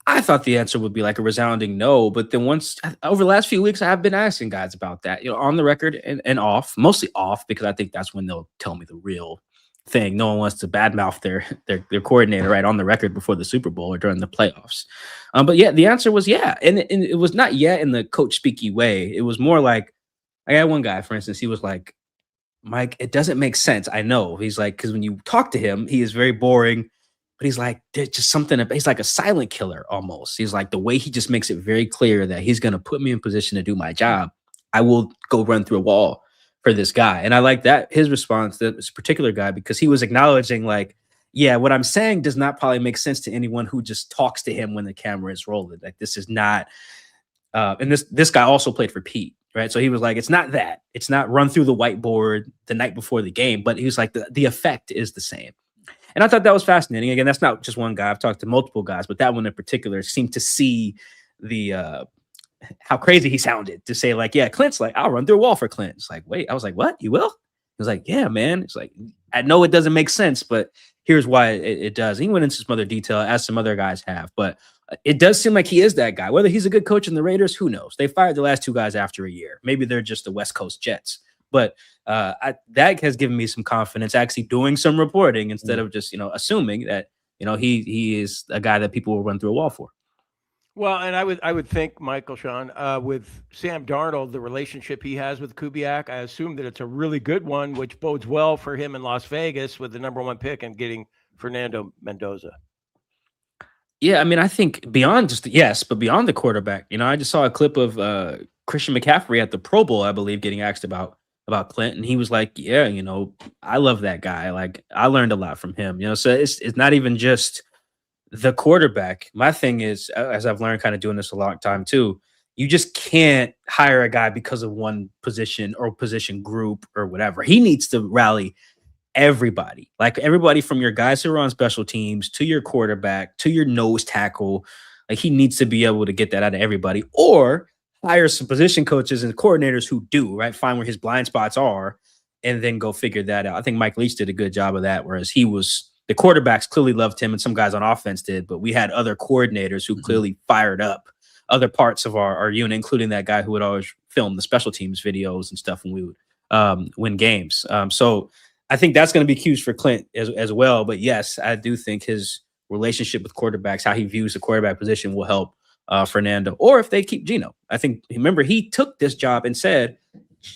I thought the answer would be like a resounding no. But then once over the last few weeks, I have been asking guys about that, on the record and off, mostly off, because I think that's when they'll tell me the real thing. No one wants to badmouth their coordinator right on the record before the Super Bowl or during the playoffs. But yeah, the answer was yeah. And it was not yeah in the coach speaky way. It was more like, I got one guy, for instance, he was like, Mike, it doesn't make sense. I know. He's like, because when you talk to him, he is very boring. But he's like, there's just something, he's like a silent killer almost. He's like, the way he just makes it very clear that he's going to put me in position to do my job, I will go run through a wall for this guy. And I like that, his response to this particular guy, because he was acknowledging like, yeah, what I'm saying does not probably make sense to anyone who just talks to him when the camera is rolling. Like this is not, and this guy also played for Pete, right? So he was like, it's not that. It's not run through the whiteboard the night before the game, but he was like, the effect is the same. And I thought that was fascinating. Again, that's not just one guy. I've talked to multiple guys, but that one in particular seemed to see the how crazy he sounded to say like, yeah, Klint's like, I'll run through a wall for Klint. It's like, wait, I was like, what? You will? He was like, yeah, man. It's like, I know it doesn't make sense, but here's why it does. He went into some other detail as some other guys have, but it does seem like he is that guy. Whether he's a good coach in the Raiders, who knows? They fired the last two guys after a year. Maybe they're just the West Coast Jets. But that has given me some confidence actually doing some reporting instead of just, assuming that, he is a guy that people will run through a wall for. Well, and I would think, Michael-Shawn, with Sam Darnold, the relationship he has with Kubiak, I assume that it's a really good one, which bodes well for him in Las Vegas with the #1 pick and getting Fernando Mendoza. Yeah, I mean, I think beyond beyond the quarterback, I just saw a clip of Christian McCaffrey at the Pro Bowl, I believe, getting asked about Klint, and he was like, yeah, I love that guy. Like, I learned a lot from him, so it's not even just the quarterback. My thing is, as I've learned kind of doing this a long time too, you just can't hire a guy because of one position or position group or whatever. He needs to rally everybody, like everybody from your guys who are on special teams to your quarterback to your nose tackle. Like, he needs to be able to get that out of everybody, or hire some position coaches and coordinators who do, right? Find where his blind spots are and then go figure that out. I think Mike Leach did a good job of that, whereas the quarterbacks clearly loved him and some guys on offense did, but we had other coordinators who clearly fired up other parts of our unit, including that guy who would always film the special teams videos and stuff when we would win games. So I think that's going to be cues for Klint as well. But yes, I do think his relationship with quarterbacks, how he views the quarterback position, will help Fernando, or if they keep Geno. I think, remember, he took this job and said,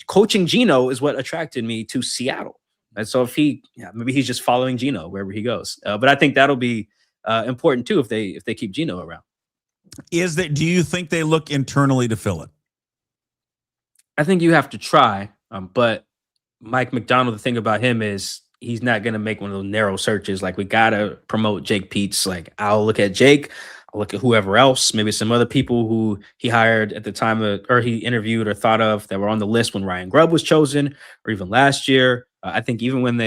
coaching Geno is what attracted me to Seattle. And so if maybe he's just following Geno wherever he goes. But I think that'll be important too if they keep Geno around. Do you think they look internally to fill it? I think you have to try. But Mike McDonald, the thing about him is he's not going to make one of those narrow searches. Like, we got to promote Jake Peets. Like, I'll look at Jake. I'll look at whoever else, maybe some other people who he hired at the time or he interviewed or thought of that were on the list when Ryan Grubb was chosen, or even last year. I think even when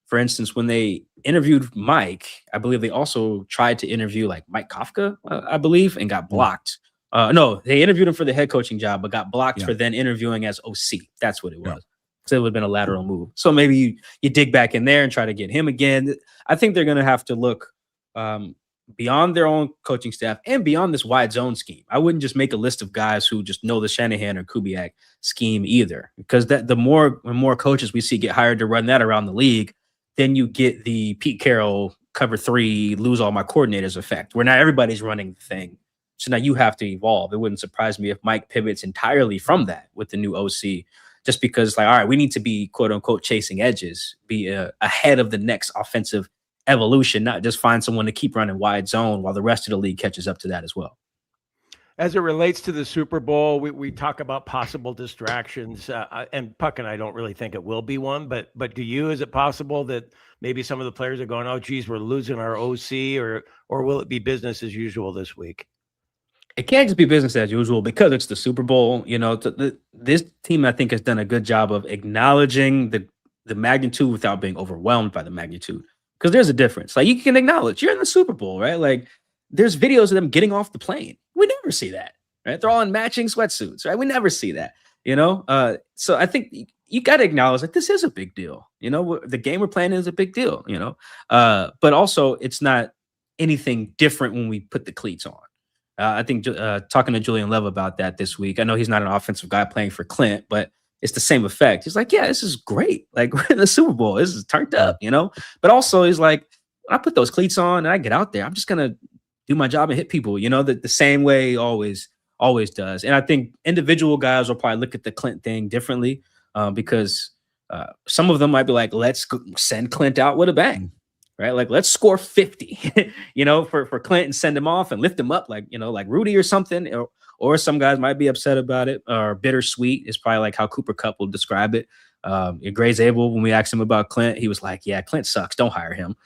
for instance, when they interviewed Mike, I believe they also tried to interview like Mike Kafka, I believe, and got blocked. No, they interviewed him for the head coaching job, but got blocked for then interviewing as OC. That's what it was. Yeah. So it would have been a lateral move. So maybe you dig back in there and try to get him again. I think they're going to have to look beyond their own coaching staff and beyond this wide zone scheme. I wouldn't just make a list of guys who just know the Shanahan or Kubiak scheme either, because the more coaches we see get hired to run that around the league, then you get the Pete Carroll cover 3, lose all my coordinators effect, where now everybody's running the thing. So now you have to evolve. It wouldn't surprise me if Mike pivots entirely from that with the new OC, just because, like, all right, we need to be quote unquote chasing edges, be ahead of the next offensive evolution, not just find someone to keep running wide zone while the rest of the league catches up to that as well. As it relates to the Super Bowl, we talk about possible distractions, and Puck and I don't really think it will be one, but do you? Is it possible that maybe some of the players are going, oh, geez, we're losing our OC, or will it be business as usual this week? It can't just be business as usual because it's the Super Bowl. This team, I think, has done a good job of acknowledging the magnitude without being overwhelmed by the magnitude. Because there's a difference. Like, you can acknowledge you're in the Super Bowl, right? Like, there's videos of them getting off the plane. We never see that, right? They're all in matching sweatsuits, right? We never see that, So I think you got to acknowledge that this is a big deal. The game we're playing is a big deal, But also, it's not anything different when we put the cleats on. I think talking to Julian Love about that this week, I know he's not an offensive guy playing for Klint, but it's the same effect. He's like, yeah, this is great. Like, we're in the Super Bowl. This is turned up, But also, he's like, when I put those cleats on and I get out there, I'm just going to do my job and hit people, the same way always does. And I think individual guys will probably look at the Klint thing differently because some of them might be like, let's send Klint out with a bang, right? Like, let's score 50, for Klint and send him off and lift him up like Rudy or something. Or some guys might be upset about it, or bittersweet is probably like how Cooper Kupp will describe it. Gray Zabel, when we asked him about Klint, he was like, yeah, Klint sucks. Don't hire him.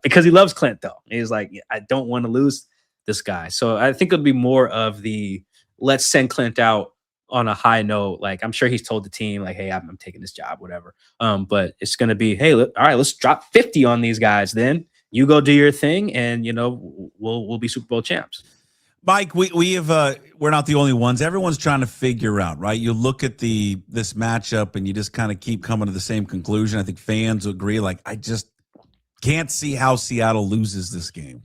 Because he loves Klint, though. He's like, I don't want to lose this guy. So I think it'll be more of the let's send Klint out on a high note. Like, I'm sure he's told the team, like, hey, I'm taking this job, whatever. But it's going to be, hey, all right, let's drop 50 on these guys. Then you go do your thing, and we'll be Super Bowl champs. Mike, we're not the only ones. Everyone's trying to figure out, right? You look at this matchup, and you just kind of keep coming to the same conclusion. I think fans agree. Like, I just can't see how Seattle loses this game.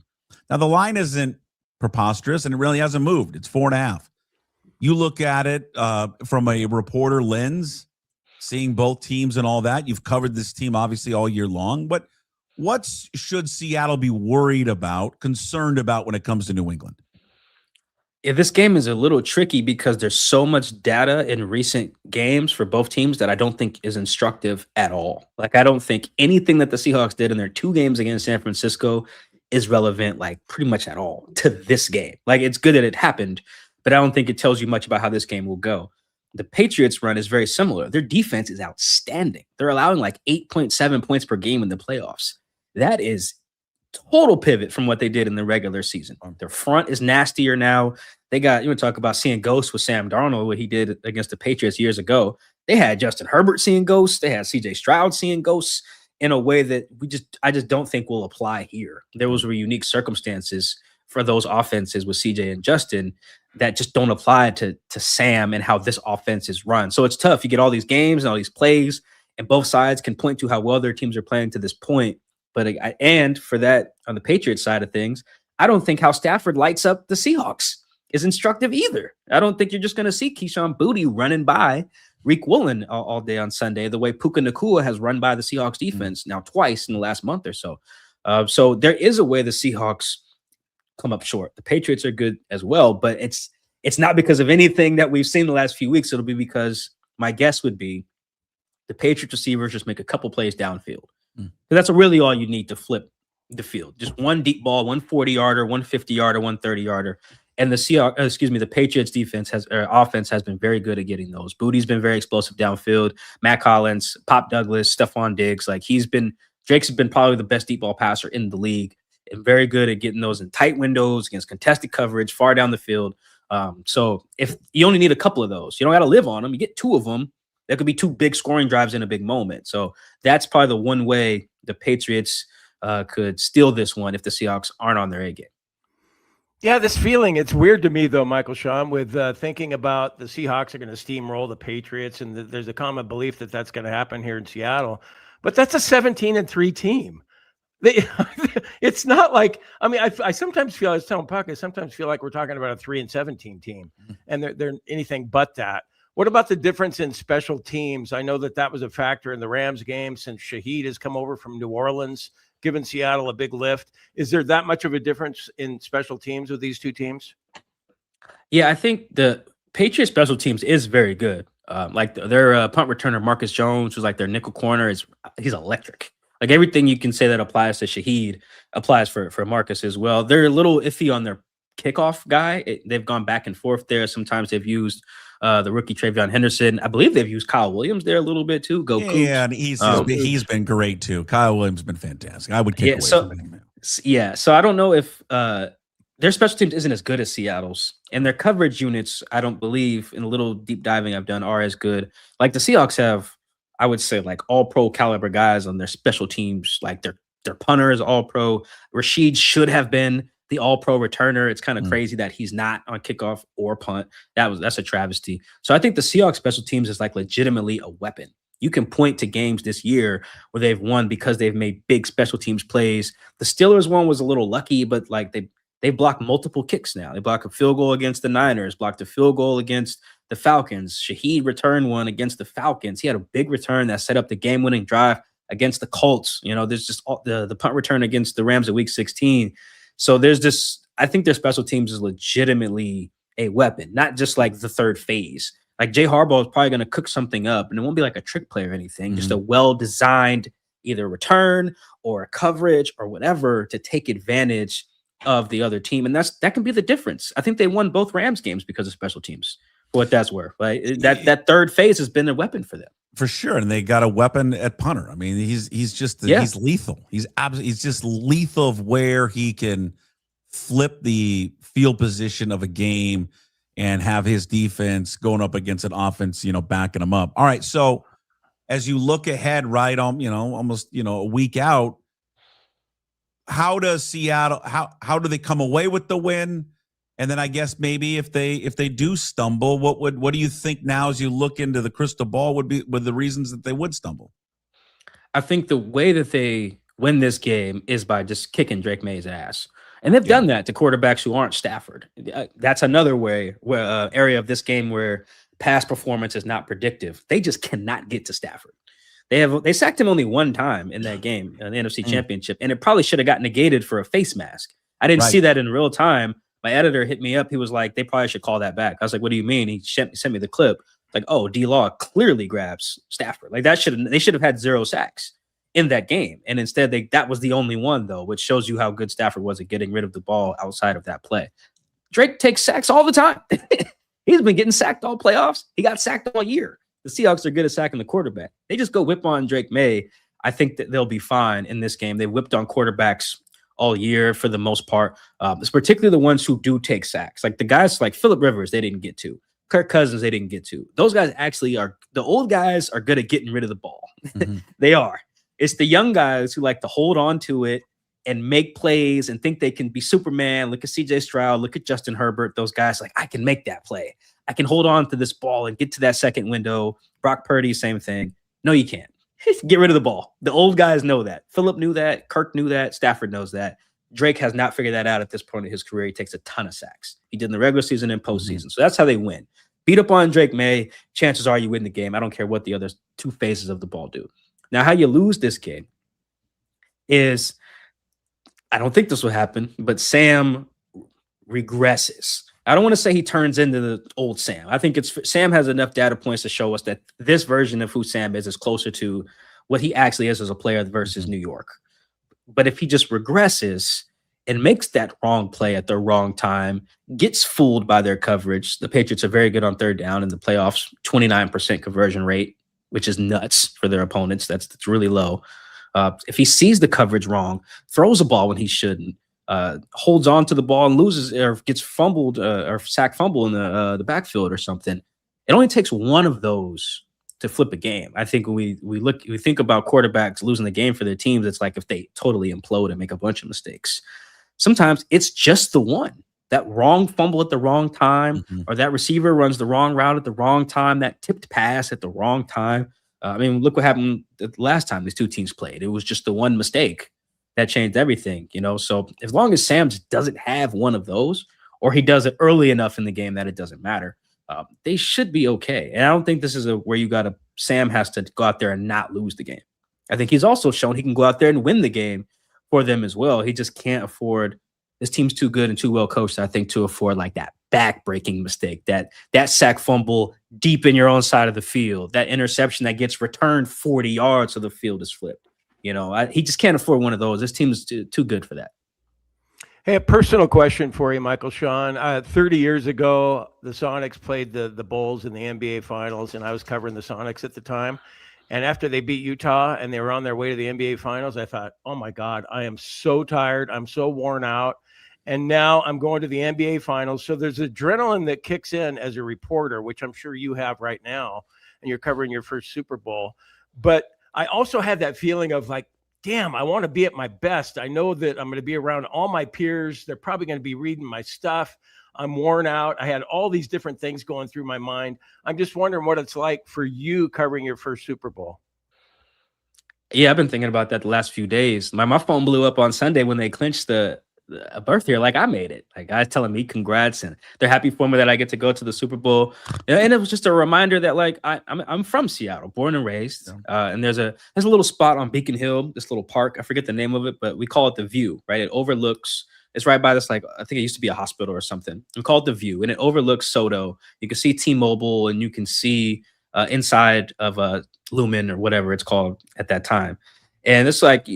Now, the line isn't preposterous, and it really hasn't moved. It's 4.5. You look at it from a reporter lens, seeing both teams and all that. You've covered this team, obviously, all year long. But what should Seattle be worried about, concerned about when it comes to New England? Yeah, this game is a little tricky because there's so much data in recent games for both teams that I don't think is instructive at all. Like, I don't think anything that the Seahawks did in their 2 games against San Francisco is relevant, like, pretty much at all to this game. Like, it's good that it happened, but I don't think it tells you much about how this game will go. The Patriots run is very similar. Their defense is outstanding. They're allowing like 8.7 points per game in the playoffs. That is total pivot from what they did in the regular season. Their front is nastier now. They got, you want to talk about seeing ghosts with Sam Darnold, what he did against the Patriots years ago. They had Justin Herbert seeing ghosts. They had CJ Stroud seeing ghosts in a way that I just don't think will apply here. There was unique circumstances for those offenses with CJ and Justin that just don't apply to Sam and how this offense is run. So it's tough. You get all these games and all these plays, and both sides can point to how well their teams are playing to this point. And for that, on the Patriots side of things, I don't think how Stafford lights up the Seahawks is instructive either. I don't think you're just going to see Keyshawn Boutte running by Reek Woolen all day on Sunday, the way Puka Nacua has run by the Seahawks defense now twice in the last month or so. So there is a way the Seahawks come up short. The Patriots are good as well, but it's not because of anything that we've seen the last few weeks. It'll be because my guess would be the Patriots receivers just make a couple plays downfield. That's really all you need to flip the field. Just one deep ball, 140-yarder, 150-yarder, 130-yarder. And the Patriots offense has been very good at getting those. Boutte's been very explosive downfield. Matt Collins, Pop Douglas, Stephon Diggs. Drake's has been probably the best deep ball passer in the league and very good at getting those in tight windows against contested coverage, far down the field. So if you only need a couple of those, you don't got to live on them. You get 2 of them. That could be 2 big scoring drives in a big moment. So that's probably the one way the Patriots could steal this one if the Seahawks aren't on their A game. Yeah, this feeling, it's weird to me, though, Michael-Shawn, with thinking about the Seahawks are going to steamroll the Patriots, and there's a common belief that that's going to happen here in Seattle. But that's a 17-3 team. It's not like, I sometimes feel, I was telling Puck, I sometimes feel like we're talking about a 3-17 team, and they're anything but that. What about the difference in special teams? I know that was a factor in the Rams game since Shaheed has come over from New Orleans, giving Seattle a big lift. Is there that much of a difference in special teams with these 2 teams? Yeah, I think the Patriots special teams is very good. Like their punt returner, Marcus Jones, who's like their nickel corner, he's electric. Like everything you can say that applies to Shaheed applies for Marcus as well. They're a little iffy on their kickoff guy. They've gone back and forth there. Sometimes they've used the rookie Travion Henderson. I believe they've used Kyle Williams there a little bit too. Yeah, and he's been great too. Kyle Williams has been fantastic. I would kick away from him. Yeah, so I don't know if their special teams isn't as good as Seattle's, and their coverage units, I don't believe, in a little deep diving I've done, are as good. Like the Seahawks have, I would say, like all-pro caliber guys on their special teams. Like their punter is all-pro. Rashid should have been the all-pro returner. It's kind of crazy that he's not on kickoff or punt. That's a travesty. So I think the Seahawks special teams is like legitimately a weapon. You can point to games this year where they've won because they've made big special teams plays. The Steelers one was a little lucky, but like they blocked multiple kicks now. They blocked a field goal against the Niners, blocked a field goal against the Falcons. Shaheed returned one against the Falcons. He had a big return that set up the game-winning drive against the Colts. There's just the punt return against the Rams at Week 16. So there's this, I think their special teams is legitimately a weapon, not just like the third phase. Like Jay Harbaugh is probably going to cook something up, and it won't be like a trick play or anything, just a well-designed either return or a coverage or whatever to take advantage of the other team. And that can be the difference. I think they won both Rams games because of special teams, for what that's worth. Right? That third phase has been a weapon for them. For sure, and they got a weapon at punter. I mean, he's lethal. He's just lethal of where he can flip the field position of a game and have his defense going up against an offense, backing him up. All right, so as you look ahead, right on, almost, a week out, how does Seattle, how do they come away with the win? And then I guess maybe if they do stumble, what do you think now as you look into the crystal ball would the reasons that they would stumble? I think the way that they win this game is by just kicking Drake May's ass. And they've done that to quarterbacks who aren't Stafford. That's another way where area of this game where past performance is not predictive. They just cannot get to Stafford. They sacked him only one time in that game, in the NFC Championship, and it probably should have got negated for a face mask. I didn't see that in real time. My editor hit me up. He was like, they probably should call that back. I was like, what do you mean? He sent me the clip. Like, oh, D-Law clearly grabs Stafford. Like they should have had 0 sacks in that game. And instead that was the only one, though, which shows you how good Stafford was at getting rid of the ball outside of that play. Drake takes sacks all the time. He's been getting sacked all playoffs. He got sacked all year. The Seahawks are good at sacking the quarterback. They just go whip on Drake May. I think that they'll be fine in this game. They whipped on quarterbacks all year for the most part. It's particularly the ones who do take sacks. Like the guys like Phillip Rivers, they didn't get to. Kirk Cousins, they didn't get to. Those guys actually are – the old guys are good at getting rid of the ball. They are. It's the young guys who like to hold on to it and make plays and think they can be Superman. Look at C.J. Stroud. Look at Justin Herbert. Those guys like, I can make that play. I can hold on to this ball and get to that second window. Brock Purdy, same thing. No, you can't. Get rid of the ball. The old guys know that. Phillip knew that. Kirk knew that. Stafford knows that. Drake has not figured that out at this point in his career. He takes a ton of sacks. He did in the regular season and postseason. So that's how they win. Beat up on Drake May. Chances are you win the game. I don't care what the other 2 phases of the ball do. Now, how you lose this game is, I don't think this will happen, but Sam regresses. I don't want to say he turns into the old Sam. I think Sam has enough data points to show us that this version of who Sam is closer to what he actually is as a player versus New York. But if he just regresses and makes that wrong play at the wrong time, gets fooled by their coverage, the Patriots are very good on third down in the playoffs, 29% conversion rate, which is nuts for their opponents. That's really low. If he sees the coverage wrong, throws a ball when he shouldn't, holds on to the ball and loses or gets fumbled or sack fumble in the backfield or something, it only takes one of those to flip a game. I think when we think about quarterbacks losing the game for their teams, it's like if they totally implode and make a bunch of mistakes. Sometimes it's just the one, that wrong fumble at the wrong time, or that receiver runs the wrong route at the wrong time, that tipped pass at the wrong time. I mean, look what happened the last time these two teams played. It was just the one mistake that changed everything, So as long as Sam just doesn't have one of those, or he does it early enough in the game that it doesn't matter, they should be okay. And I don't think this is where Sam has to go out there and not lose the game. I think he's also shown he can go out there and win the game for them as well. He just can't afford. This team's too good and too well coached, I think, to afford like that back-breaking mistake, that sack fumble deep in your own side of the field, that interception that gets returned 40 yards so the field is flipped. He just can't afford one of those. This team is too good for that. Hey, a personal question for you, Michael-Shawn. 30 years ago, the Sonics played the Bulls in the NBA Finals, and I was covering the Sonics at the time. And after they beat Utah and they were on their way to the NBA Finals, I thought, oh, my God, I am so tired. I'm so worn out. And now I'm going to the NBA Finals. So there's adrenaline that kicks in as a reporter, which I'm sure you have right now, and you're covering your first Super Bowl. But I also had that feeling of like, damn, I want to be at my best. I know that I'm going to be around all my peers. They're probably going to be reading my stuff. I'm worn out. I had all these different things going through my mind. I'm just wondering what it's like for you covering your first Super Bowl. Yeah, I've been thinking about that the last few days. My phone blew up on Sunday when they clinched a berth here. Like, I made it. Like, guys telling me congrats, and they're happy for me that I get to go to the Super Bowl. And it was just a reminder that, like, I'm from Seattle, born and raised. And there's a little spot on Beacon Hill, this little park. I forget the name of it, but we call it the View, right? It overlooks. It's right by this, like, I think it used to be a hospital or something. We call it the View, and it overlooks Soto. You can see T-Mobile, and you can see inside of Lumen or whatever it's called at that time. And it's like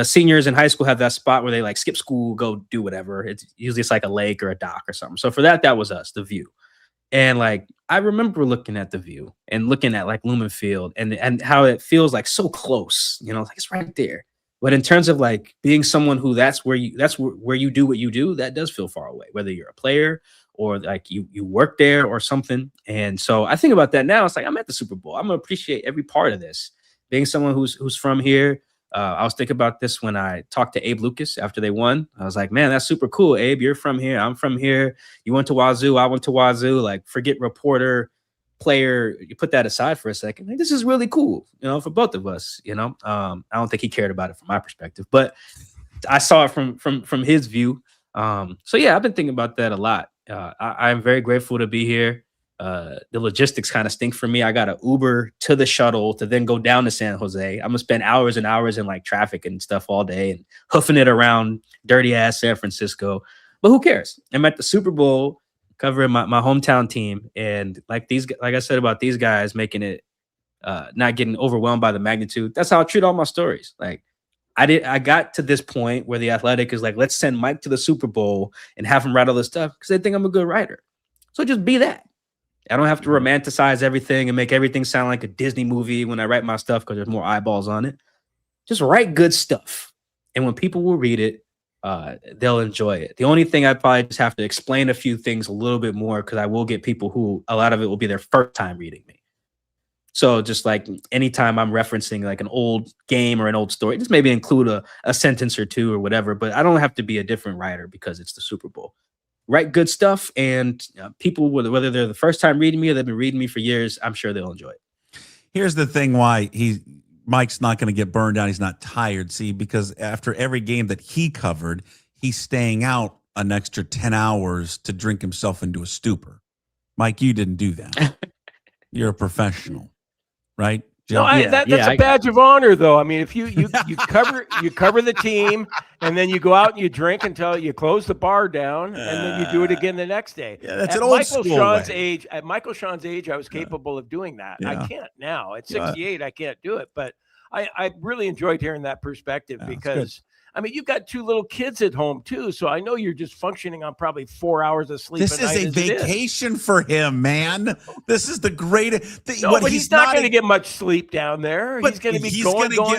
seniors in high school have that spot where they like skip school, go do whatever. It's usually like a lake or a dock or something. So for that was us, the View. And like, I remember looking at the View and looking at like Lumen Field and how it feels like so close, like it's right there. But in terms of like being someone who that's where you do what you do, that does feel far away, whether you're a player or like you work there or something. And so I think about that now. It's like, I'm at the Super Bowl. I'm gonna appreciate every part of this. Being someone who's from here. I was thinking about this when I talked to Abe Lucas after they won. I was like, man, that's super cool. Abe, you're from here. I'm from here. You went to Wazoo. I went to Wazoo. Like, forget reporter, player. You put that aside for a second. Like, this is really cool, for both of us, I don't think he cared about it from my perspective, but I saw it from his view. So yeah, I've been thinking about that a lot. I'm very grateful to be here. The logistics kind of stink for me. I got an Uber to the shuttle to then go down to San Jose. I'm gonna spend hours and hours in like traffic and stuff all day and hoofing it around dirty ass San Francisco. But who cares? I'm at the Super Bowl covering my hometown team, and like I said about these guys making it, not getting overwhelmed by the magnitude. That's how I treat all my stories. Like I got to this point where the Athletic is like, let's send Mike to the Super Bowl and have him write all this stuff because they think I'm a good writer. So just be that. I don't have to romanticize everything and make everything sound like a Disney movie when I write my stuff because there's more eyeballs on it. Just write good stuff. And when people will read it, they'll enjoy it. The only thing I probably just have to explain a few things a little bit more because I will get people who a lot of it will be their first time reading me. So just like anytime I'm referencing like an old game or an old story, just maybe include a sentence or two or whatever, but I don't have to be a different writer because it's the Super Bowl. Write good stuff, and people, whether they're the first time reading me or they've been reading me for years, I'm sure they'll enjoy it. Here's the thing why Mike's not going to get burned out. He's not tired. See, because after every game that he covered, he's staying out an extra 10 hours to drink himself into a stupor. Mike, you didn't do that. You're a professional, right? No, that's a badge of honor, though. I mean, if you cover the team, and then you go out and you drink until you close the bar down, and then you do it again the next day. Yeah, that's an old school way. At Michael-Shawn's age, I was capable of doing that. Yeah. I can't now. At 68, I can't do it. But I really enjoyed hearing that perspective because, I mean, you've got two little kids at home, too. So I know you're just functioning on probably 4 hours of sleep. This is a vacation for him, man. This is the greatest. But he's not going to get much sleep down there. He's going to be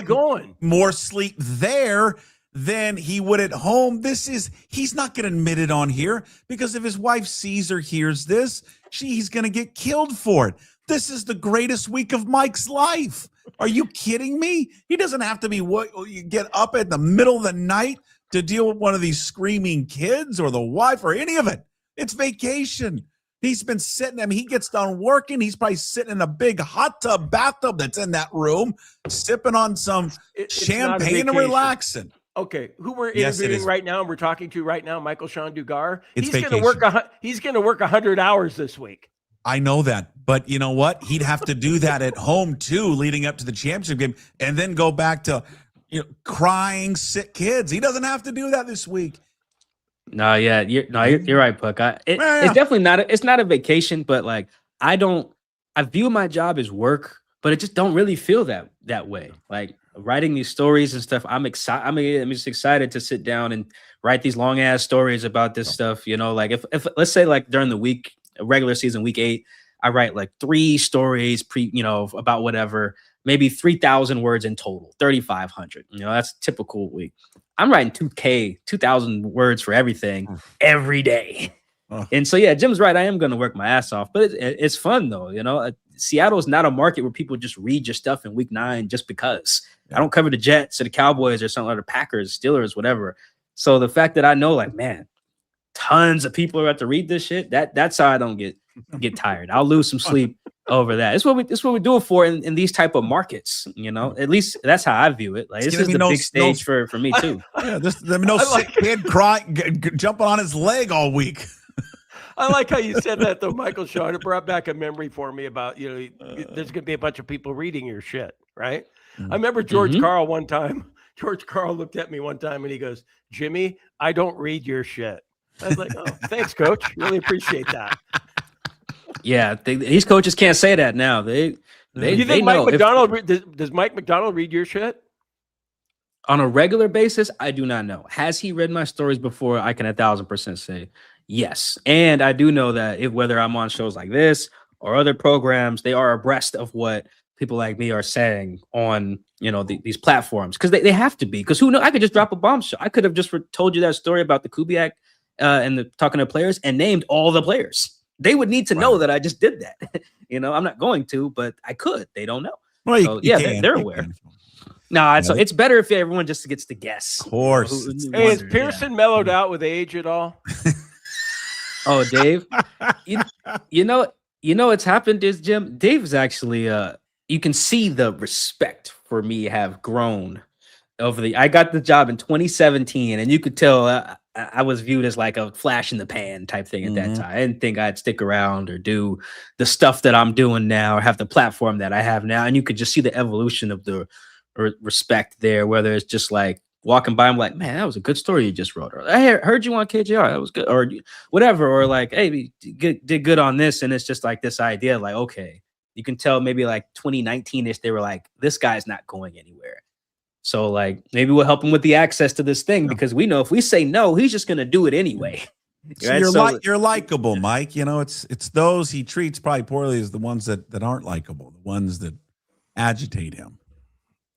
going. More sleep there than he would at home. He's not going to admit it on here because if his wife sees or hears this, he's going to get killed for it. This is the greatest week of Mike's life. Are you kidding me? He doesn't have to be you get up in the middle of the night to deal with one of these screaming kids or the wife or any of it. It's vacation. He's been sitting. I mean, he gets done working. He's probably sitting in a big hot tub, bathtub that's in that room, sipping on some champagne and relaxing. Okay, who we're interviewing right now and we're talking to right now, Michael-Shawn Dugar. He's going to work 100 hours this week. I know that, but you know what? He'd have to do that at home too, leading up to the championship game, and then go back to crying sick kids. He doesn't have to do that this week. No, yeah, you're right, Puck. It's definitely not. It's not a vacation, but like I view my job as work, but I just don't really feel that way. Like writing these stories and stuff, I'm excited. I'm just excited to sit down and write these long ass stories about this stuff. Like if let's say like during the week. Regular season, week 8, I write like 3 stories about whatever, maybe 3,000 words in total, 3,500. That's a typical week. I'm writing 2,000 words for everything every day. And so, yeah, Jim's right. I am going to work my ass off, but it's fun though. Seattle's not a market where people just read your stuff in week 9 just because. I don't cover the Jets or the Cowboys or something, or the Packers, Steelers, whatever. So the fact that I know, like, man, tons of people are about to read this shit. That's how I don't get tired. I'll lose some sleep over that. It's what we do it for in these type of markets. At least that's how I view it. Like this is the big stage for me too. Sick kid crying, jumping on his leg all week. I like how you said that though, Michael-Shawn. It brought back a memory for me about there's going to be a bunch of people reading your shit, right? I remember George Carl one time. George Carl looked at me one time and he goes, "Jimmy, I don't read your shit." I was like, "Oh, thanks, coach. Really appreciate that." Yeah, these coaches can't say that now. You think Mike McDonald does Mike McDonald read your shit on a regular basis? I do not know. Has he read my stories before? I can 1,000% say yes. And I do know that whether I'm on shows like this or other programs, they are abreast of what people like me are saying on these platforms because they have to be. Because who knows? I could just drop a bombshell. I could have just told you that story about the Kubiak and talking to players and named all the players. They would need to know that I just did that. I'm not going to, but I could. They don't know. Well, so, they're aware. No, so it's better if everyone just gets to guess. Of course. Hey, is Pearson mellowed out with age at all? Oh, Dave. you know what's happened is, Jim, Dave's actually you can see the respect for me have grown I got the job in 2017, and you could tell I was viewed as like a flash in the pan type thing at that time. I didn't think I'd stick around or do the stuff that I'm doing now or have the platform that I have now. And you could just see the evolution of the respect there, whether it's just like walking by, I'm like, man, that was a good story you just wrote. Or I heard you on KJR, that was good, or whatever. Or like, hey, did good on this. And it's just like this idea, like, okay, you can tell maybe like 2019-ish, they were like, this guy's not going anywhere. So like maybe we'll help him with the access to this thing, because we know if we say no, he's just gonna do it anyway. So you're likable, Mike. It's those he treats probably poorly as the ones that aren't likable, the ones that agitate him.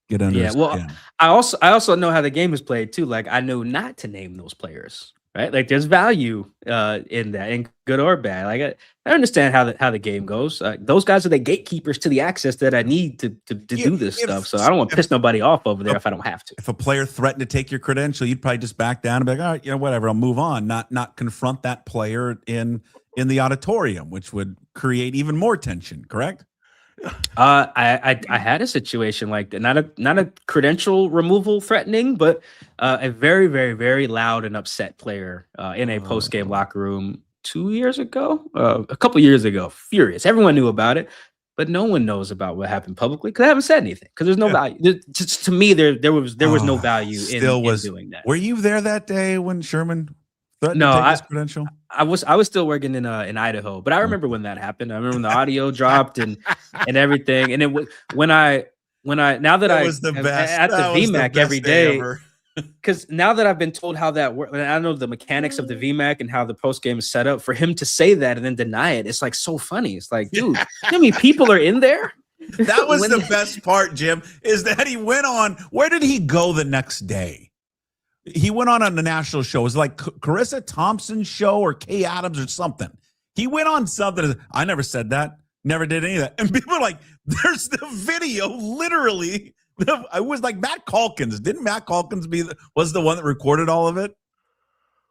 Get under his skin. I also know how the game is played too. Like I know not to name those players, right? Like there's value in that, in good or bad. Like I understand how the game goes. Those guys are the gatekeepers to the access that I need to do this stuff. So I don't want to piss nobody off over there if I don't have to. If a player threatened to take your credential, you'd probably just back down and be like, all right, whatever, I'll move on. Not confront that player in the auditorium, which would create even more tension. Correct? I had a situation like that, not a credential removal threatening, but a very, very, very loud and upset player in a post-game locker room 2 years ago, a couple years ago, furious. Everyone knew about it, but no one knows about what happened publicly because I haven't said anything, because there's no value. Just to me, there was no value in doing that. Were you there that day when Sherman threatened to take his credential? I was still working in Idaho, but I remember when that happened. I remember when the audio dropped and everything. And it was when I now that I was the best at the VMAC every day, because now that I've been told how that works, I know the mechanics of the VMAC and how the post game is set up. For him to say that and then deny it, it's like so funny. It's like, dude, how many people are in there? That was the best part, Jim, is that he went on. Where did he go the next day? He went on a national show. It was like Carissa Thompson's show or Kay Adams or something. He went on something. I never said that. Never did any of that. And people are like, there's the video, literally. I was like Matt Calkins. Didn't Matt Calkins was the one that recorded all of it?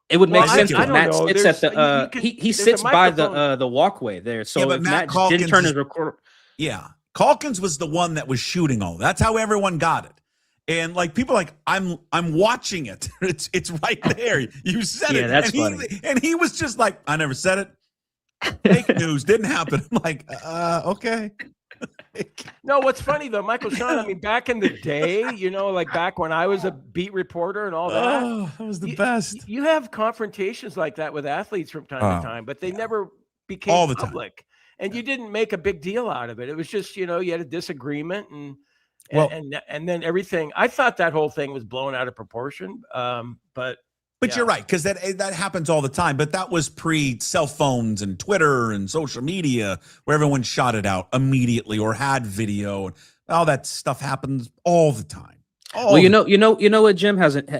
It would make sense. Matt sits at the he sits by the walkway there. So if Matt didn't turn his recorder. Yeah. Calkins was the one that was shooting all. That's how everyone got it. And like people are like, I'm watching it. It's right there. You said it. That's funny. And he was just like, I never said it. Fake news didn't happen. I'm like, okay. No, what's funny though, Michael-Shawn, I mean, back in the day, like back when I was a beat reporter and all that. Oh, that was the best. You have confrontations like that with athletes from time to time, but they never became all the public. Time. And you didn't make a big deal out of it. It was just, you had a disagreement and then everything. I thought that whole thing was blown out of proportion. But you're right, because that happens all the time. But that was pre-cell phones and Twitter and social media, where everyone shot it out immediately or had video, and all that stuff happens all the time. You know what, Jim hasn't.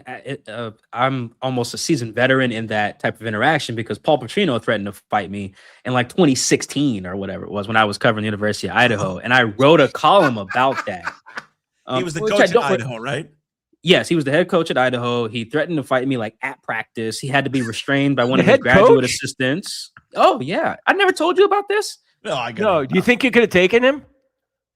I'm almost a seasoned veteran in that type of interaction, because Paul Petrino threatened to fight me in like 2016 or whatever it was when I was covering the University of Idaho, and I wrote a column about that. He was the coach at Idaho, right? Yes, he was the head coach at Idaho. He threatened to fight me like at practice. He had to be restrained by one of his graduate assistants. Oh yeah, I never told you about this. No, do you think you could have taken him?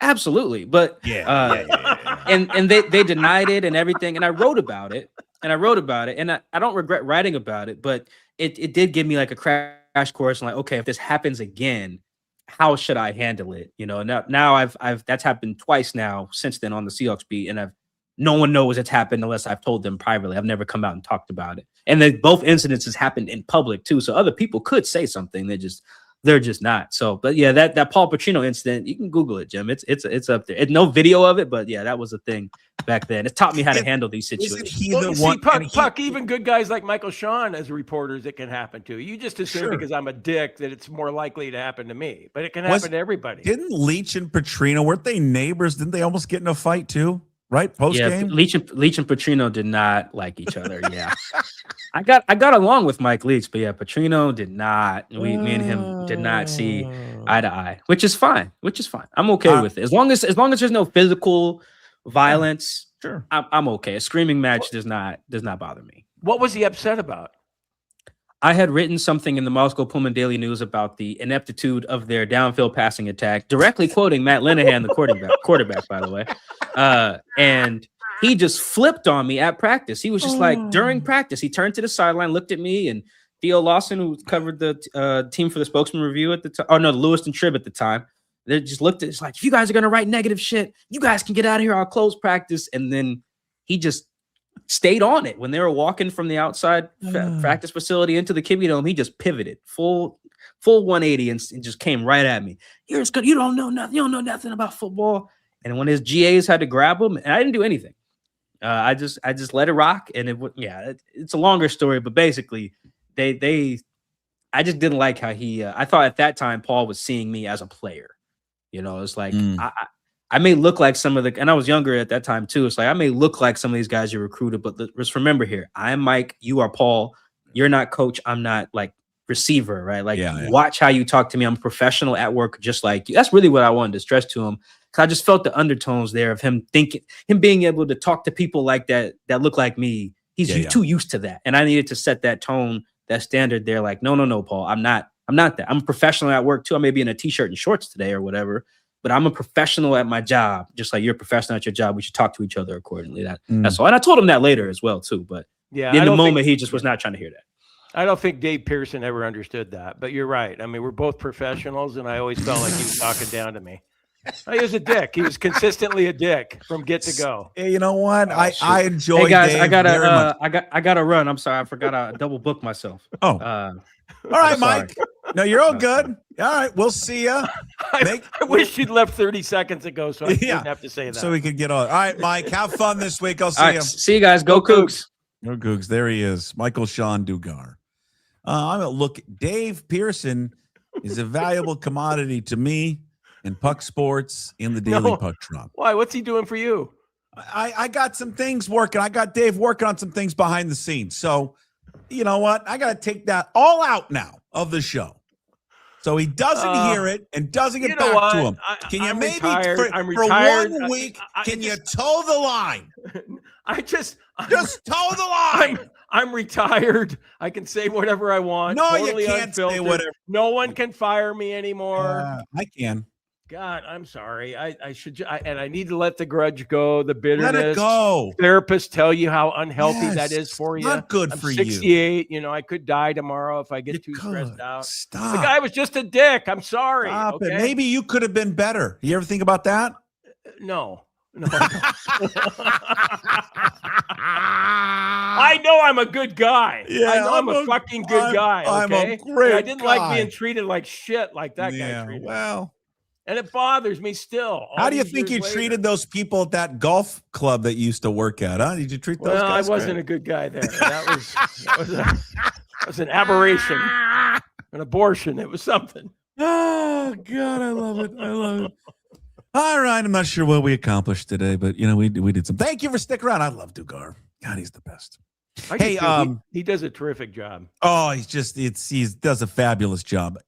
Absolutely, but and they denied it and everything. And I wrote about it, and I don't regret writing about it, but it did give me like a crash course. And like, okay, if this happens again, how should I handle it? Now I've that's happened twice now since then on the Seahawks beat, and no one knows it's happened unless I've told them privately. I've never come out and talked about it. And then both incidences happened in public too, so other people could say something. They're just not. So, but yeah, that Paul Petrino incident, you can Google it, Jim. It's up there. No video of it, but yeah, that was a thing back then. It taught me how to handle these situations. Puck, even good guys like Michael-Shawn as reporters, it can happen to. You just assume because I'm a dick that it's more likely to happen to me, but it can happen to everybody. Didn't Leach and Petrino, weren't they neighbors? Didn't they almost get in a fight too? right? Post Yeah, game. Leach and Petrino did not like each other. Yeah, I got along with Mike Leach, but yeah, Petrino did not. Me and him did not see eye to eye, which is fine. I'm okay with it as long as there's no physical violence. Sure, I'm okay. A screaming match does not bother me. What was he upset about? I had written something in the Moscow Pullman Daily News about the ineptitude of their downfield passing attack, directly quoting Matt Linehan, the quarterback, by the way. And he just flipped on me at practice. He was just like, during practice, he turned to the sideline, looked at me, and Theo Lawson, who covered the team for the Spokesman Review at the time, the Lewiston Trib at the time, they just looked at it. It's like, if you guys are going to write negative shit, you guys can get out of here. I'll close practice. And then he just stayed on it when they were walking from the outside practice facility into the Kibby Dome. He just pivoted full 180 and just came right at me. You don't know nothing. You don't know nothing about football. And when his GAs had to grab him, and I didn't do anything. I just let it rock. And it's a longer story, but basically I just didn't like how he. I thought at that time Paul was seeing me as a player. It's like I may look like some of and I was younger at that time too. It's like I may look like some of these guys you recruited, but just remember here, I'm Mike, you are Paul. You're not coach. I'm not like receiver, right? Like watch how you talk to me. I'm a professional at work, just like you. That's really what I wanted to stress to him. Cause I just felt the undertones there of him being able to talk to people like that look like me. He's too used to that. And I needed to set that tone, that standard there. Like, no, Paul, I'm not that. I'm a professional at work too. I may be in a t-shirt and shorts today or whatever, but I'm a professional at my job, just like you're a professional at your job. We should talk to each other accordingly. That's all. And I told him that later as well too. But in the moment, he just was not trying to hear that. I don't think Dave Pearson ever understood that. But you're right. I mean, we're both professionals, and I always felt like he was talking down to me. He was a dick. He was consistently a dick from get to go. Hey, you know what? I enjoy. Hey guys, Dave I gotta run. I'm sorry, I forgot to double book myself. Oh, all right, Mike. No, you're all good. All right, we'll see you. I wish you'd left 30 seconds ago, so I didn't have to say that. So we could get on. All right, Mike. Have fun this week. I'll see you. See you guys. Go Cougs. Go Cougs. There he is, Michael-Shawn Dugar. I'm gonna look. Dave Pearson is a valuable commodity to me in Puck Sports in the Daily Puck Drop. Why? What's he doing for you? I got some things working. I got Dave working on some things behind the scenes. So, you know what? I got to take that all out now of the show. So he doesn't hear it and doesn't get back to him. Can you maybe for 1 week, can you toe the line? Just toe the line. I'm retired. I can say whatever I want. No, totally you can't say whatever. No one can fire me anymore. I can. God, I'm sorry. I should, and I need to let the grudge go. The bitterness. Let it go. Therapists tell you how unhealthy that is for you. Not good I'm for 68. You know, I could die tomorrow if I get too stressed out. Stop. The guy was just a dick. I'm sorry. Stop it. Maybe you could have been better. You ever think about that? No. I know I'm a good guy. Yeah, I know I'm a fucking good guy. Okay? I'm a great I didn't guy. like being treated like shit like that guy treated. Well. And it bothers me still. How do you think you treated those people at that golf club that you used to work at? Huh? Did you treat those guys? I wasn't a good guy there. That was an aberration, an abortion. It was something. Oh God, I love it. I love it. All right, I'm not sure what we accomplished today, but you know we did some. Thank you for sticking around. I love Dugar. God, he's the best. He does a terrific job. Oh, he does a fabulous job.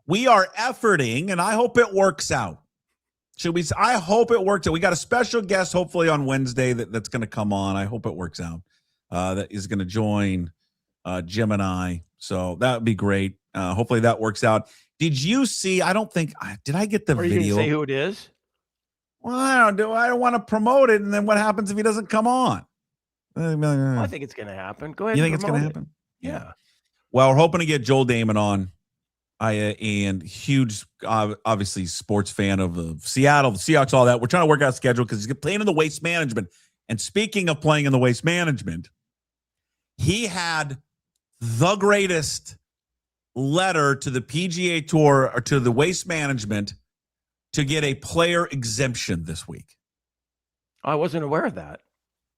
We are efforting, and I hope it works out. I hope it works out. We got a special guest, hopefully on Wednesday, that's going to come on. I hope it works out. That is going to join Jim and I. So that would be great. Hopefully that works out. Did you see? Did I get the video? Are you going to say who it is? Well, I don't want to promote it. And then what happens if he doesn't come on? I think it's going to happen. Go ahead. You think it's going to happen? Yeah. Well, we're hoping to get Joel Damon on. And huge, obviously, sports fan of the Seattle, the Seahawks, all that. We're trying to work out a schedule because he's playing in the waste management. And speaking of playing in the waste management, he had the greatest letter to the PGA Tour or to the waste management to get a player exemption this week. I wasn't aware of that.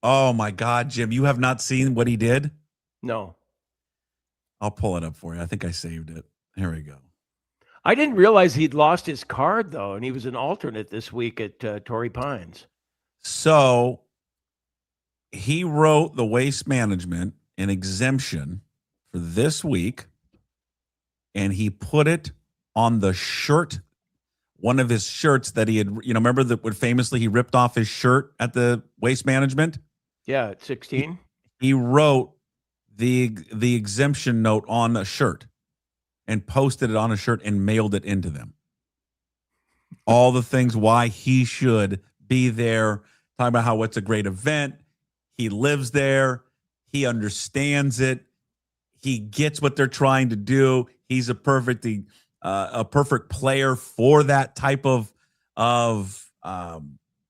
Oh, my God, Jim, you have not seen what he did? No. I'll pull it up for you. I think I saved it. Here we go. I didn't realize he'd lost his card, though, and he was an alternate this week at Torrey Pines. So he wrote the Waste Management an exemption for this week, and he put it on the shirt, one of his shirts that he had, remember that would famously he ripped off his shirt at the Waste Management? Yeah, at 16. He wrote the exemption note on a shirt and posted it on a shirt and mailed it into them. All the things why he should be there, talking about how it's a great event. He lives there. He understands it. He gets what they're trying to do. He's a perfect player for that type of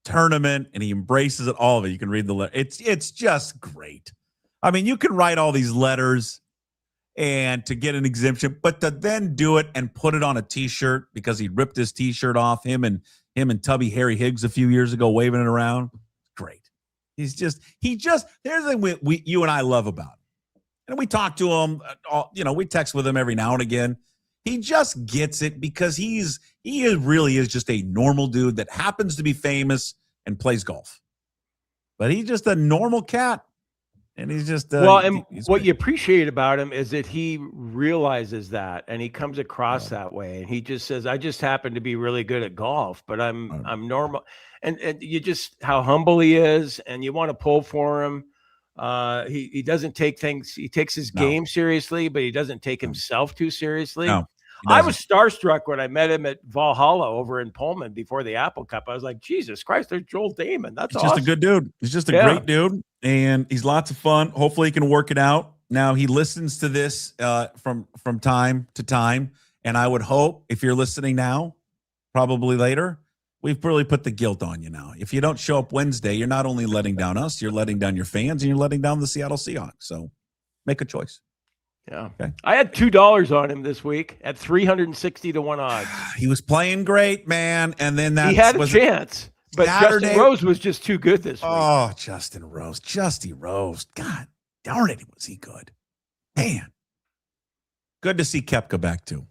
tournament, and he embraces it. All of it. You can read the letter. It's just great. I mean, you can write all these letters and to get an exemption, but to then do it and put it on a T-shirt because he ripped his T-shirt off, him and Tubby Harry Higgs a few years ago, waving it around. Great. There's the thing you and I love about him. And we talk to him, we text with him every now and again. He just gets it because he really is just a normal dude that happens to be famous and plays golf. But he's just a normal cat. And he's just what you appreciate about him is that he realizes that, and he comes across that way, and he just says, "I just happen to be really good at golf, but I'm normal." And you just how humble he is, and you want to pull for him. He doesn't take things. He takes his game seriously, but he doesn't take himself too seriously. No, I was starstruck when I met him at Valhalla over in Pullman before the Apple Cup. I was like, Jesus Christ, there's Joel Damon. That's He's awesome. just a good dude. He's just a great dude, and he's lots of fun. Hopefully he can work it out. Now, he listens to this from time to time, and I would hope if you're listening now, probably later, we've really put the guilt on you now. If you don't show up Wednesday, you're not only letting down us, you're letting down your fans, and you're letting down the Seattle Seahawks. So make a choice. Yeah. Okay. I had $2 on him this week at 360 to 1 odds. He was playing great, man. And then he had a chance, but Saturday, Justin Rose was just too good this week. Oh, Justin Rose. Justy Rose. God darn it, was he good. Man. Good to see Koepka back too.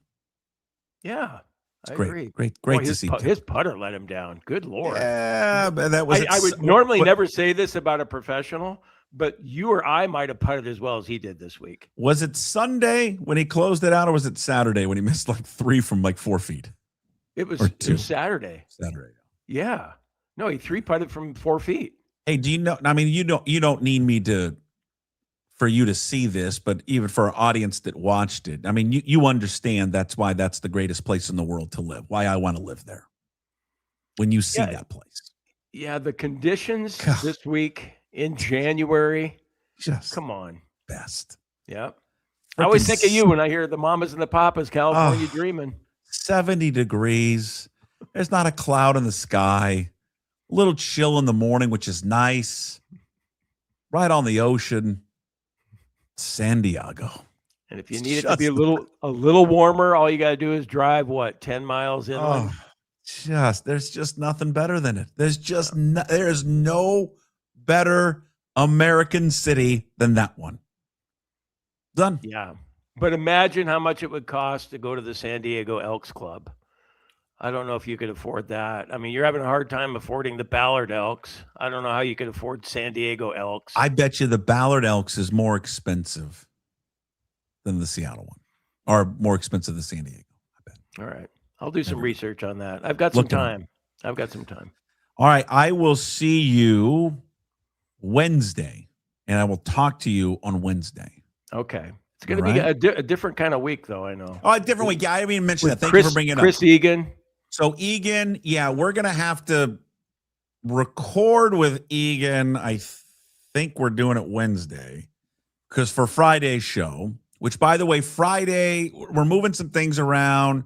Yeah. It's I great. agree. Great to see. His putter let him down. Good Lord. Yeah, but that was. I would normally never say this about a professional, but you or I might have putted as well as he did this week. Was it Sunday when he closed it out, or was it Saturday when he missed like 3 from like 4 feet? It was Saturday. Saturday. Yeah. No, he 3-putted from 4 feet. Hey, do you know? I mean, you don't need me for you to see this, but even for our audience that watched it, I mean, you understand that's why that's the greatest place in the world to live. Why I want to live there. When you see that place. Yeah, the conditions this week in January, just come on, best. Yep. I always think of you when I hear the mamas and the papas, California dreaming. 70 degrees. There's not a cloud in the sky. A little chill in the morning, which is nice. Right on the ocean. San Diego. And if you need it to be a little warmer, all you got to do is drive 10 miles inland. There's just nothing better than it. There is no better American city than that one. Done. Yeah. But imagine how much it would cost to go to the San Diego Elks Club. I don't know if you could afford that. I mean, you're having a hard time affording the Ballard Elks. I don't know how you could afford San Diego Elks. I bet you the Ballard Elks is more expensive than the Seattle one, or more expensive than San Diego. I bet. All right. I'll do some research on that. I've got some time. All right. I will see you Wednesday, and I will talk to you on Wednesday. Okay. It's going to be a different kind of week, though, I know. Oh, a different week. Yeah, I didn't even mention that. Thank you for bringing it up. Chris Egan. So Egan, we're going to have to record with Egan. I think we're doing it Wednesday because for Friday's show, which, by the way, Friday, we're moving some things around.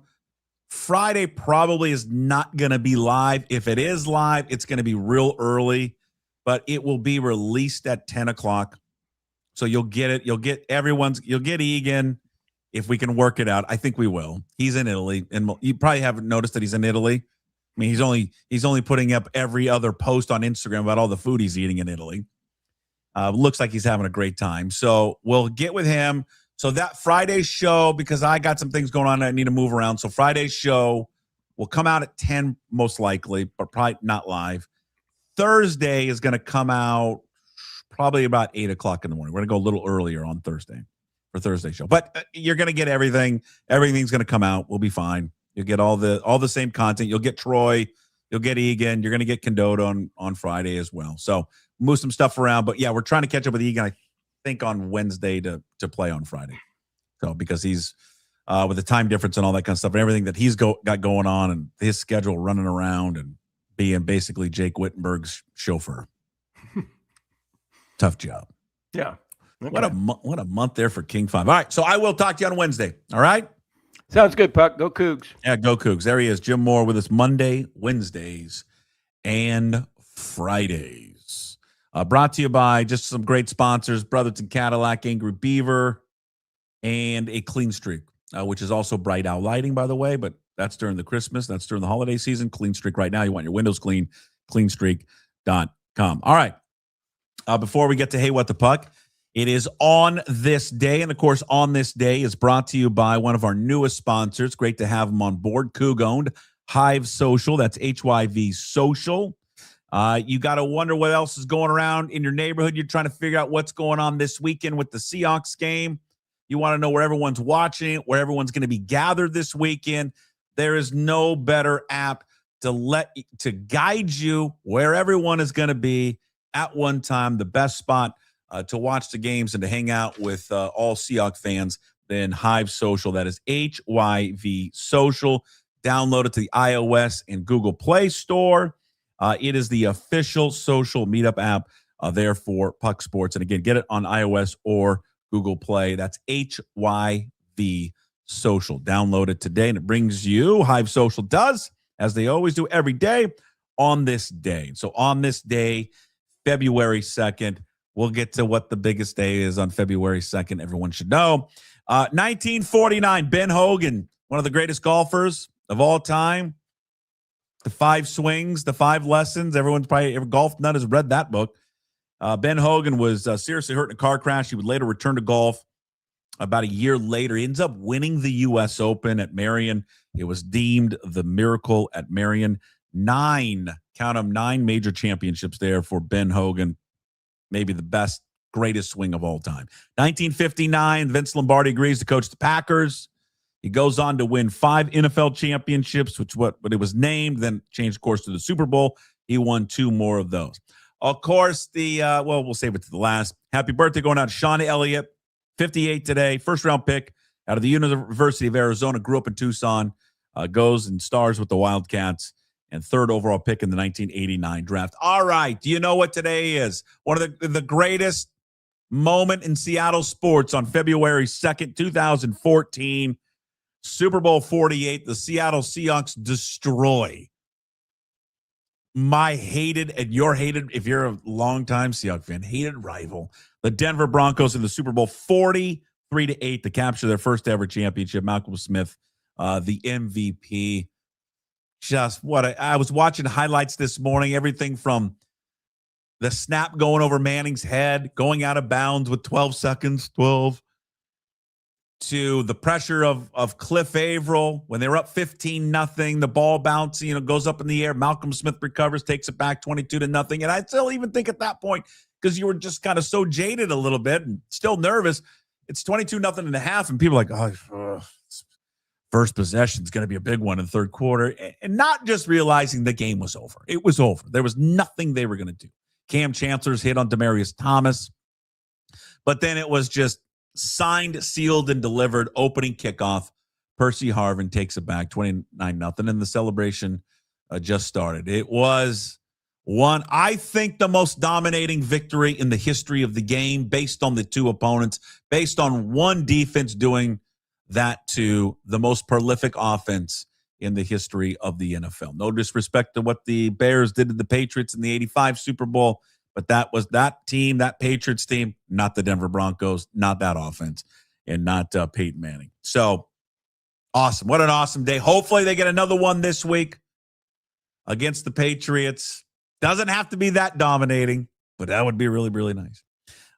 Friday probably is not going to be live. If it is live, it's going to be real early, but it will be released at 10 o'clock. So you'll get it. You'll get Egan if we can work it out. I think we will. He's in Italy, and you probably haven't noticed that he's in Italy. I mean, he's only putting up every other post on Instagram about all the food he's eating in Italy. Looks like he's having a great time. So we'll get with him. So that Friday's show, because I got some things going on, I need to move around. So Friday's show will come out at 10 most likely, but probably not live. Thursday is going to come out probably about 8 o'clock in the morning. We're going to go a little earlier on Thursday for Thursday show. But you're going to get everything. Everything's going to come out. We'll be fine. You'll get all the same content. You'll get Troy. You'll get Egan. You're going to get Condotta on Friday as well. So move some stuff around. But, yeah, we're trying to catch up with Egan, I think, on Wednesday to play on Friday. So because he's with the time difference and all that kind of stuff and everything that he's got going on and his schedule running around and being basically Jake Wittenberg's chauffeur. Tough job. Yeah. Okay. What a month there for King 5. All right, so I will talk to you on Wednesday. All right? Sounds good, Puck. Go Cougs. Yeah, go Cougs. There he is, Jim Moore with us Monday, Wednesdays, and Fridays. Brought to you by just some great sponsors, Brotherton Cadillac, Angry Beaver, and a Clean Streak, which is also Bright Owl Lighting, by the way, but that's during the Christmas. That's during the holiday season. Clean Streak right now. You want your windows clean, cleanstreak.com. All right. Before we get to Hey, What the Puck, it is On This Day. And, of course, On This Day is brought to you by one of our newest sponsors. Great to have them on board. Coug-owned, Hive Social. That's HYV Social. You got to wonder what else is going around in your neighborhood. You're trying to figure out what's going on this weekend with the Seahawks game. You want to know where everyone's watching, where everyone's going to be gathered this weekend. There is no better app to guide you where everyone is going to be at one time, the best spot to watch the games and to hang out with all Seahawks fans than Hive Social. That is HYV Social. Download it to the iOS and Google Play Store. It is the official social meetup app there for Puck Sports. And again, get it on iOS or Google Play. That's HYV Social. Download it today, and it brings you, Hive Social does, as they always do every day, on this day. So on this day, February 2nd, we'll get to what the biggest day is on February 2nd. Everyone should know. 1949, Ben Hogan, one of the greatest golfers of all time. The 5 swings, the 5 lessons. Everyone's probably, every golf nut has read that book. Ben Hogan was seriously hurt in a car crash. He would later return to golf. About a year later, he ends up winning the U.S. Open at Marion. It was deemed the Miracle at Marion. 9 major championships there for Ben Hogan. Maybe the best, greatest swing of all time. 1959, Vince Lombardi agrees to coach the Packers. He goes on to win 5 NFL championships, which what it was named, then changed course to the Super Bowl. He won 2 more of those. Of course, we'll save it to the last. Happy birthday going out to Sean Elliott, 58 today, first-round pick out of the University of Arizona, grew up in Tucson, goes and stars with the Wildcats, and 3rd overall pick in the 1989 draft. All right, do you know what today is? One of the greatest moment in Seattle sports on February 2nd, 2014, Super Bowl 48, the Seattle Seahawks destroy my hated, and your hated, if you're a longtime Seahawks fan, hated rival, the Denver Broncos in the Super Bowl 43-8 to capture their first ever championship. Malcolm Smith, the MVP. Just what I was watching highlights this morning, everything from the snap going over Manning's head, going out of bounds with 12 seconds, 12, to the pressure of Cliff Averill when they were up 15-0, the ball bouncing, goes up in the air. Malcolm Smith recovers, takes it back 22-0. And I still even think at that point, because you were just kind of so jaded a little bit and still nervous, it's 22-0 and a half, and people are like, first possession is going to be a big one in the third quarter, and not just realizing the game was over. It was over. There was nothing they were going to do. Cam Chancellor's hit on Demaryius Thomas, but then it was just signed, sealed, and delivered opening kickoff. Percy Harvin takes it back 29-0, and the celebration just started. It was I think, the most dominating victory in the history of the game based on the 2 opponents, based on one defense doing that to the most prolific offense in the history of the NFL. No disrespect to what the Bears did to the Patriots in the 85 Super Bowl, but that was that team, that Patriots team, not the Denver Broncos, not that offense, and not Peyton Manning. So, awesome. What an awesome day. Hopefully they get another one this week against the Patriots. Doesn't have to be that dominating, but that would be really, really nice.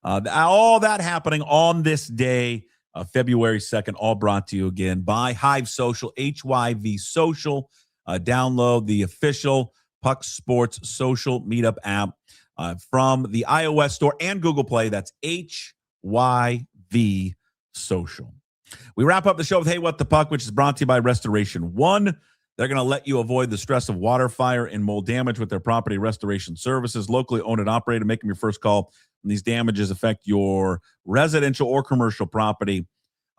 All that happening on this day, February 2nd, all brought to you again by Hive Social, HYV Social. Download the official Puck Sports social meetup app from the iOS store and Google Play. That's HYV Social. We wrap up the show with Hey, What the Puck, which is brought to you by Restoration One. They're going to let you avoid the stress of water, fire, and mold damage with their property restoration services. Locally owned and operated. Make them your first call when these damages affect your residential or commercial property.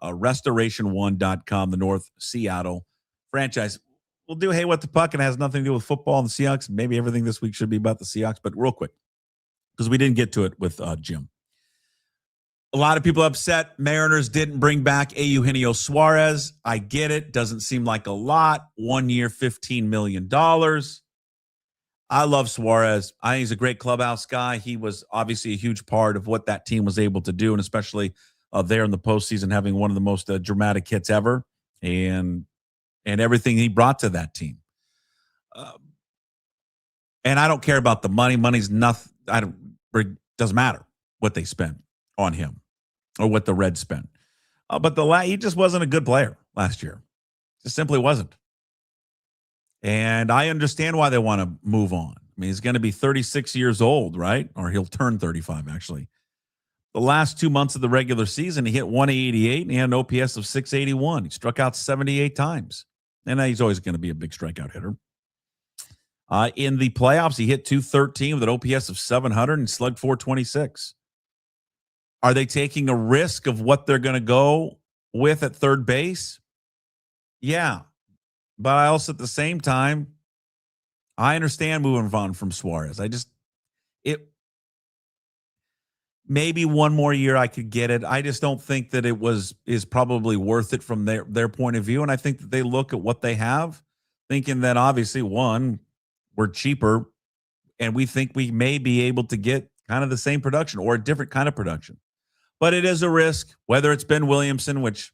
Restoration1.com, the North Seattle franchise. We'll do Hey, What the Puck. It has nothing to do with football and the Seahawks. Maybe everything this week should be about the Seahawks, but real quick, because we didn't get to it with Jim. A lot of people upset Mariners didn't bring back Eugenio Suarez. I get it. Doesn't seem like a lot. 1 year, $15 million. I love Suarez. I think he's a great clubhouse guy. He was obviously a huge part of what that team was able to do, and especially there in the postseason, having one of the most dramatic hits ever, and everything he brought to that team. And I don't care about the money. Money's nothing. It doesn't matter what they spend on him or what the Reds spent. But he just wasn't a good player last year. Just simply wasn't. And I understand why they want to move on. I mean, he's going to be 36 years old, right? Or he'll turn 35, actually. The last 2 months of the regular season, he hit 188 and he had an OPS of 681. He struck out 78 times. And he's always going to be a big strikeout hitter. In the playoffs, he hit 213 with an OPS of 700 and slugged 426. Are they taking a risk of what they're going to go with at third base? Yeah. But I also, at the same time, I understand moving on from Suarez. Maybe one more year I could get it. I just don't think that is probably worth it from their point of view. And I think that they look at what they have, thinking that obviously, one, we're cheaper, and we think we may be able to get kind of the same production or a different kind of production. But it is a risk, whether it's Ben Williamson, which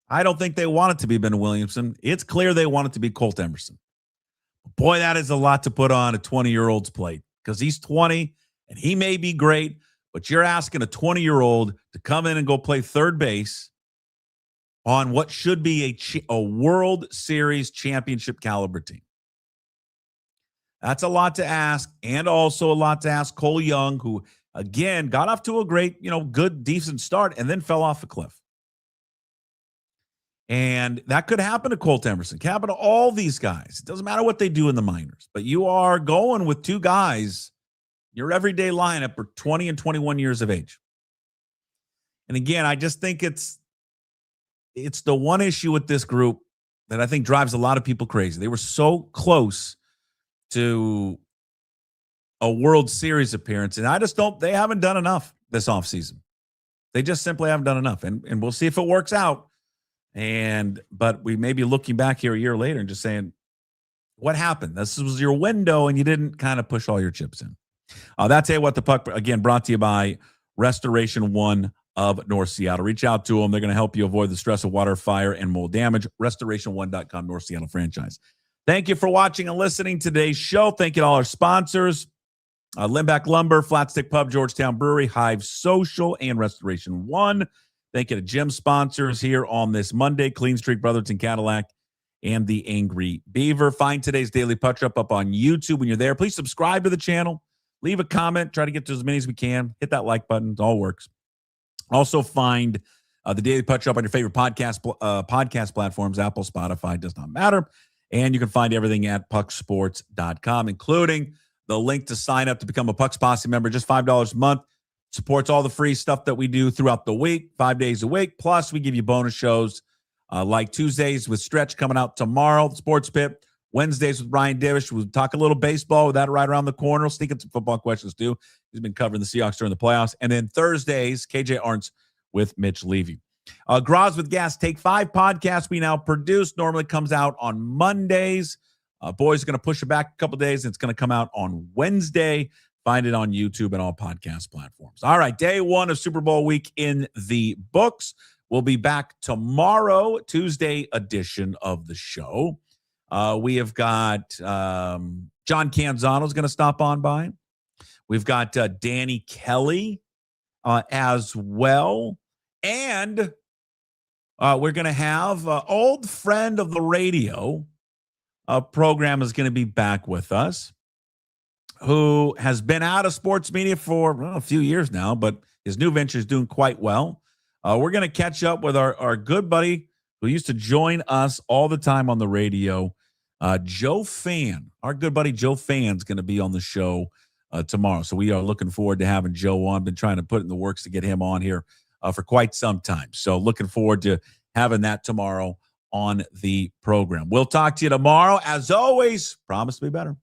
I don't think they want it to be Ben Williamson. It's clear they want it to be Colt Emerson. Boy, that is a lot to put on a 20-year-old's plate, because he's 20 and he may be great, but you're asking a 20-year-old to come in and go play third base on what should be a World Series championship caliber team. That's a lot to ask, and also a lot to ask Cole Young, who, again, got off to a great, good, decent start and then fell off a cliff. And that could happen to Colt Emerson. Could happen to all these guys. It doesn't matter what they do in the minors, but you are going with two guys. Your everyday lineup are 20 and 21 years of age. And again, I just think it's the one issue with this group that I think drives a lot of people crazy. They were so close to a World Series appearance, and they haven't done enough this offseason. They just simply haven't done enough. And we'll see if it works out. But we may be looking back here a year later and just saying, what happened? This was your window, and you didn't kind of push all your chips in. That's What the Puck, again, brought to you by Restoration One of North Seattle. Reach out to them. They're going to help you avoid the stress of water, fire, and mold damage. Restoration1.com, North Seattle franchise. Thank you for watching and listening to today's show. Thank you to all our sponsors, Limback Lumber, Flat Stick Pub, Georgetown Brewery, Hive Social, and Restoration One. Thank you to Jim sponsors here on this Monday, Clean Streak, Brotherton Cadillac, and the Angry Beaver. Find today's Daily Puck Drop up on YouTube when you're there. Please subscribe to the channel. Leave a comment. Try to get to as many as we can. Hit that like button. It all works. Also find the Daily Puck Drop on your favorite podcast platforms, Apple, Spotify, does not matter. And you can find everything at pucksports.com, including the link to sign up to become a Pucks Posse member, just $5 a month. Supports all the free stuff that we do throughout the week, 5 days a week. Plus, we give you bonus shows like Tuesdays with Stretch coming out tomorrow, the Sports Pit. Wednesdays with Ryan Divish. We'll talk a little baseball with that right around the corner. We'll sneak in some football questions, too. He's been covering the Seahawks during the playoffs. And then Thursdays, KJ Arntz with Mitch Levy. Graz with Gas Take 5 podcast we now produce. Normally comes out on Mondays. Boys are going to push it back a couple days. And it's going to come out on Wednesday. Find it on YouTube and all podcast platforms. All right, day one of Super Bowl week in the books. We'll be back tomorrow, Tuesday edition of the show. We have got John Canzano's going to stop on by. We've got Danny Kelly as well. And we're going to have old friend of the radio program is going to be back with us. who has been out of sports media for a few years now, but his new venture is doing quite well. We're going to catch up with our good buddy who used to join us all the time on the radio, Joe Fan. Our good buddy Joe Fan's going to be on the show tomorrow. So we are looking forward to having Joe on. Been trying to put in the works to get him on here for quite some time. So looking forward to having that tomorrow on the program. We'll talk to you tomorrow. As always, promise to be better.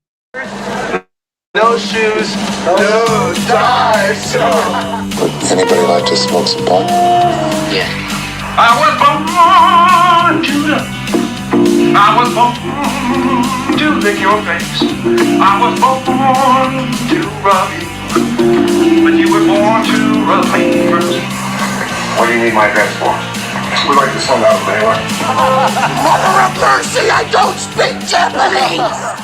No shoes, no ties. Would anybody like to smoke some pot? Yeah. I was born to love. I was born to lick your face. I was born to rub you, but you were born to rub me first. What do you need my address for? We'd like to send out a mailer. Mother of mercy, I don't speak Japanese!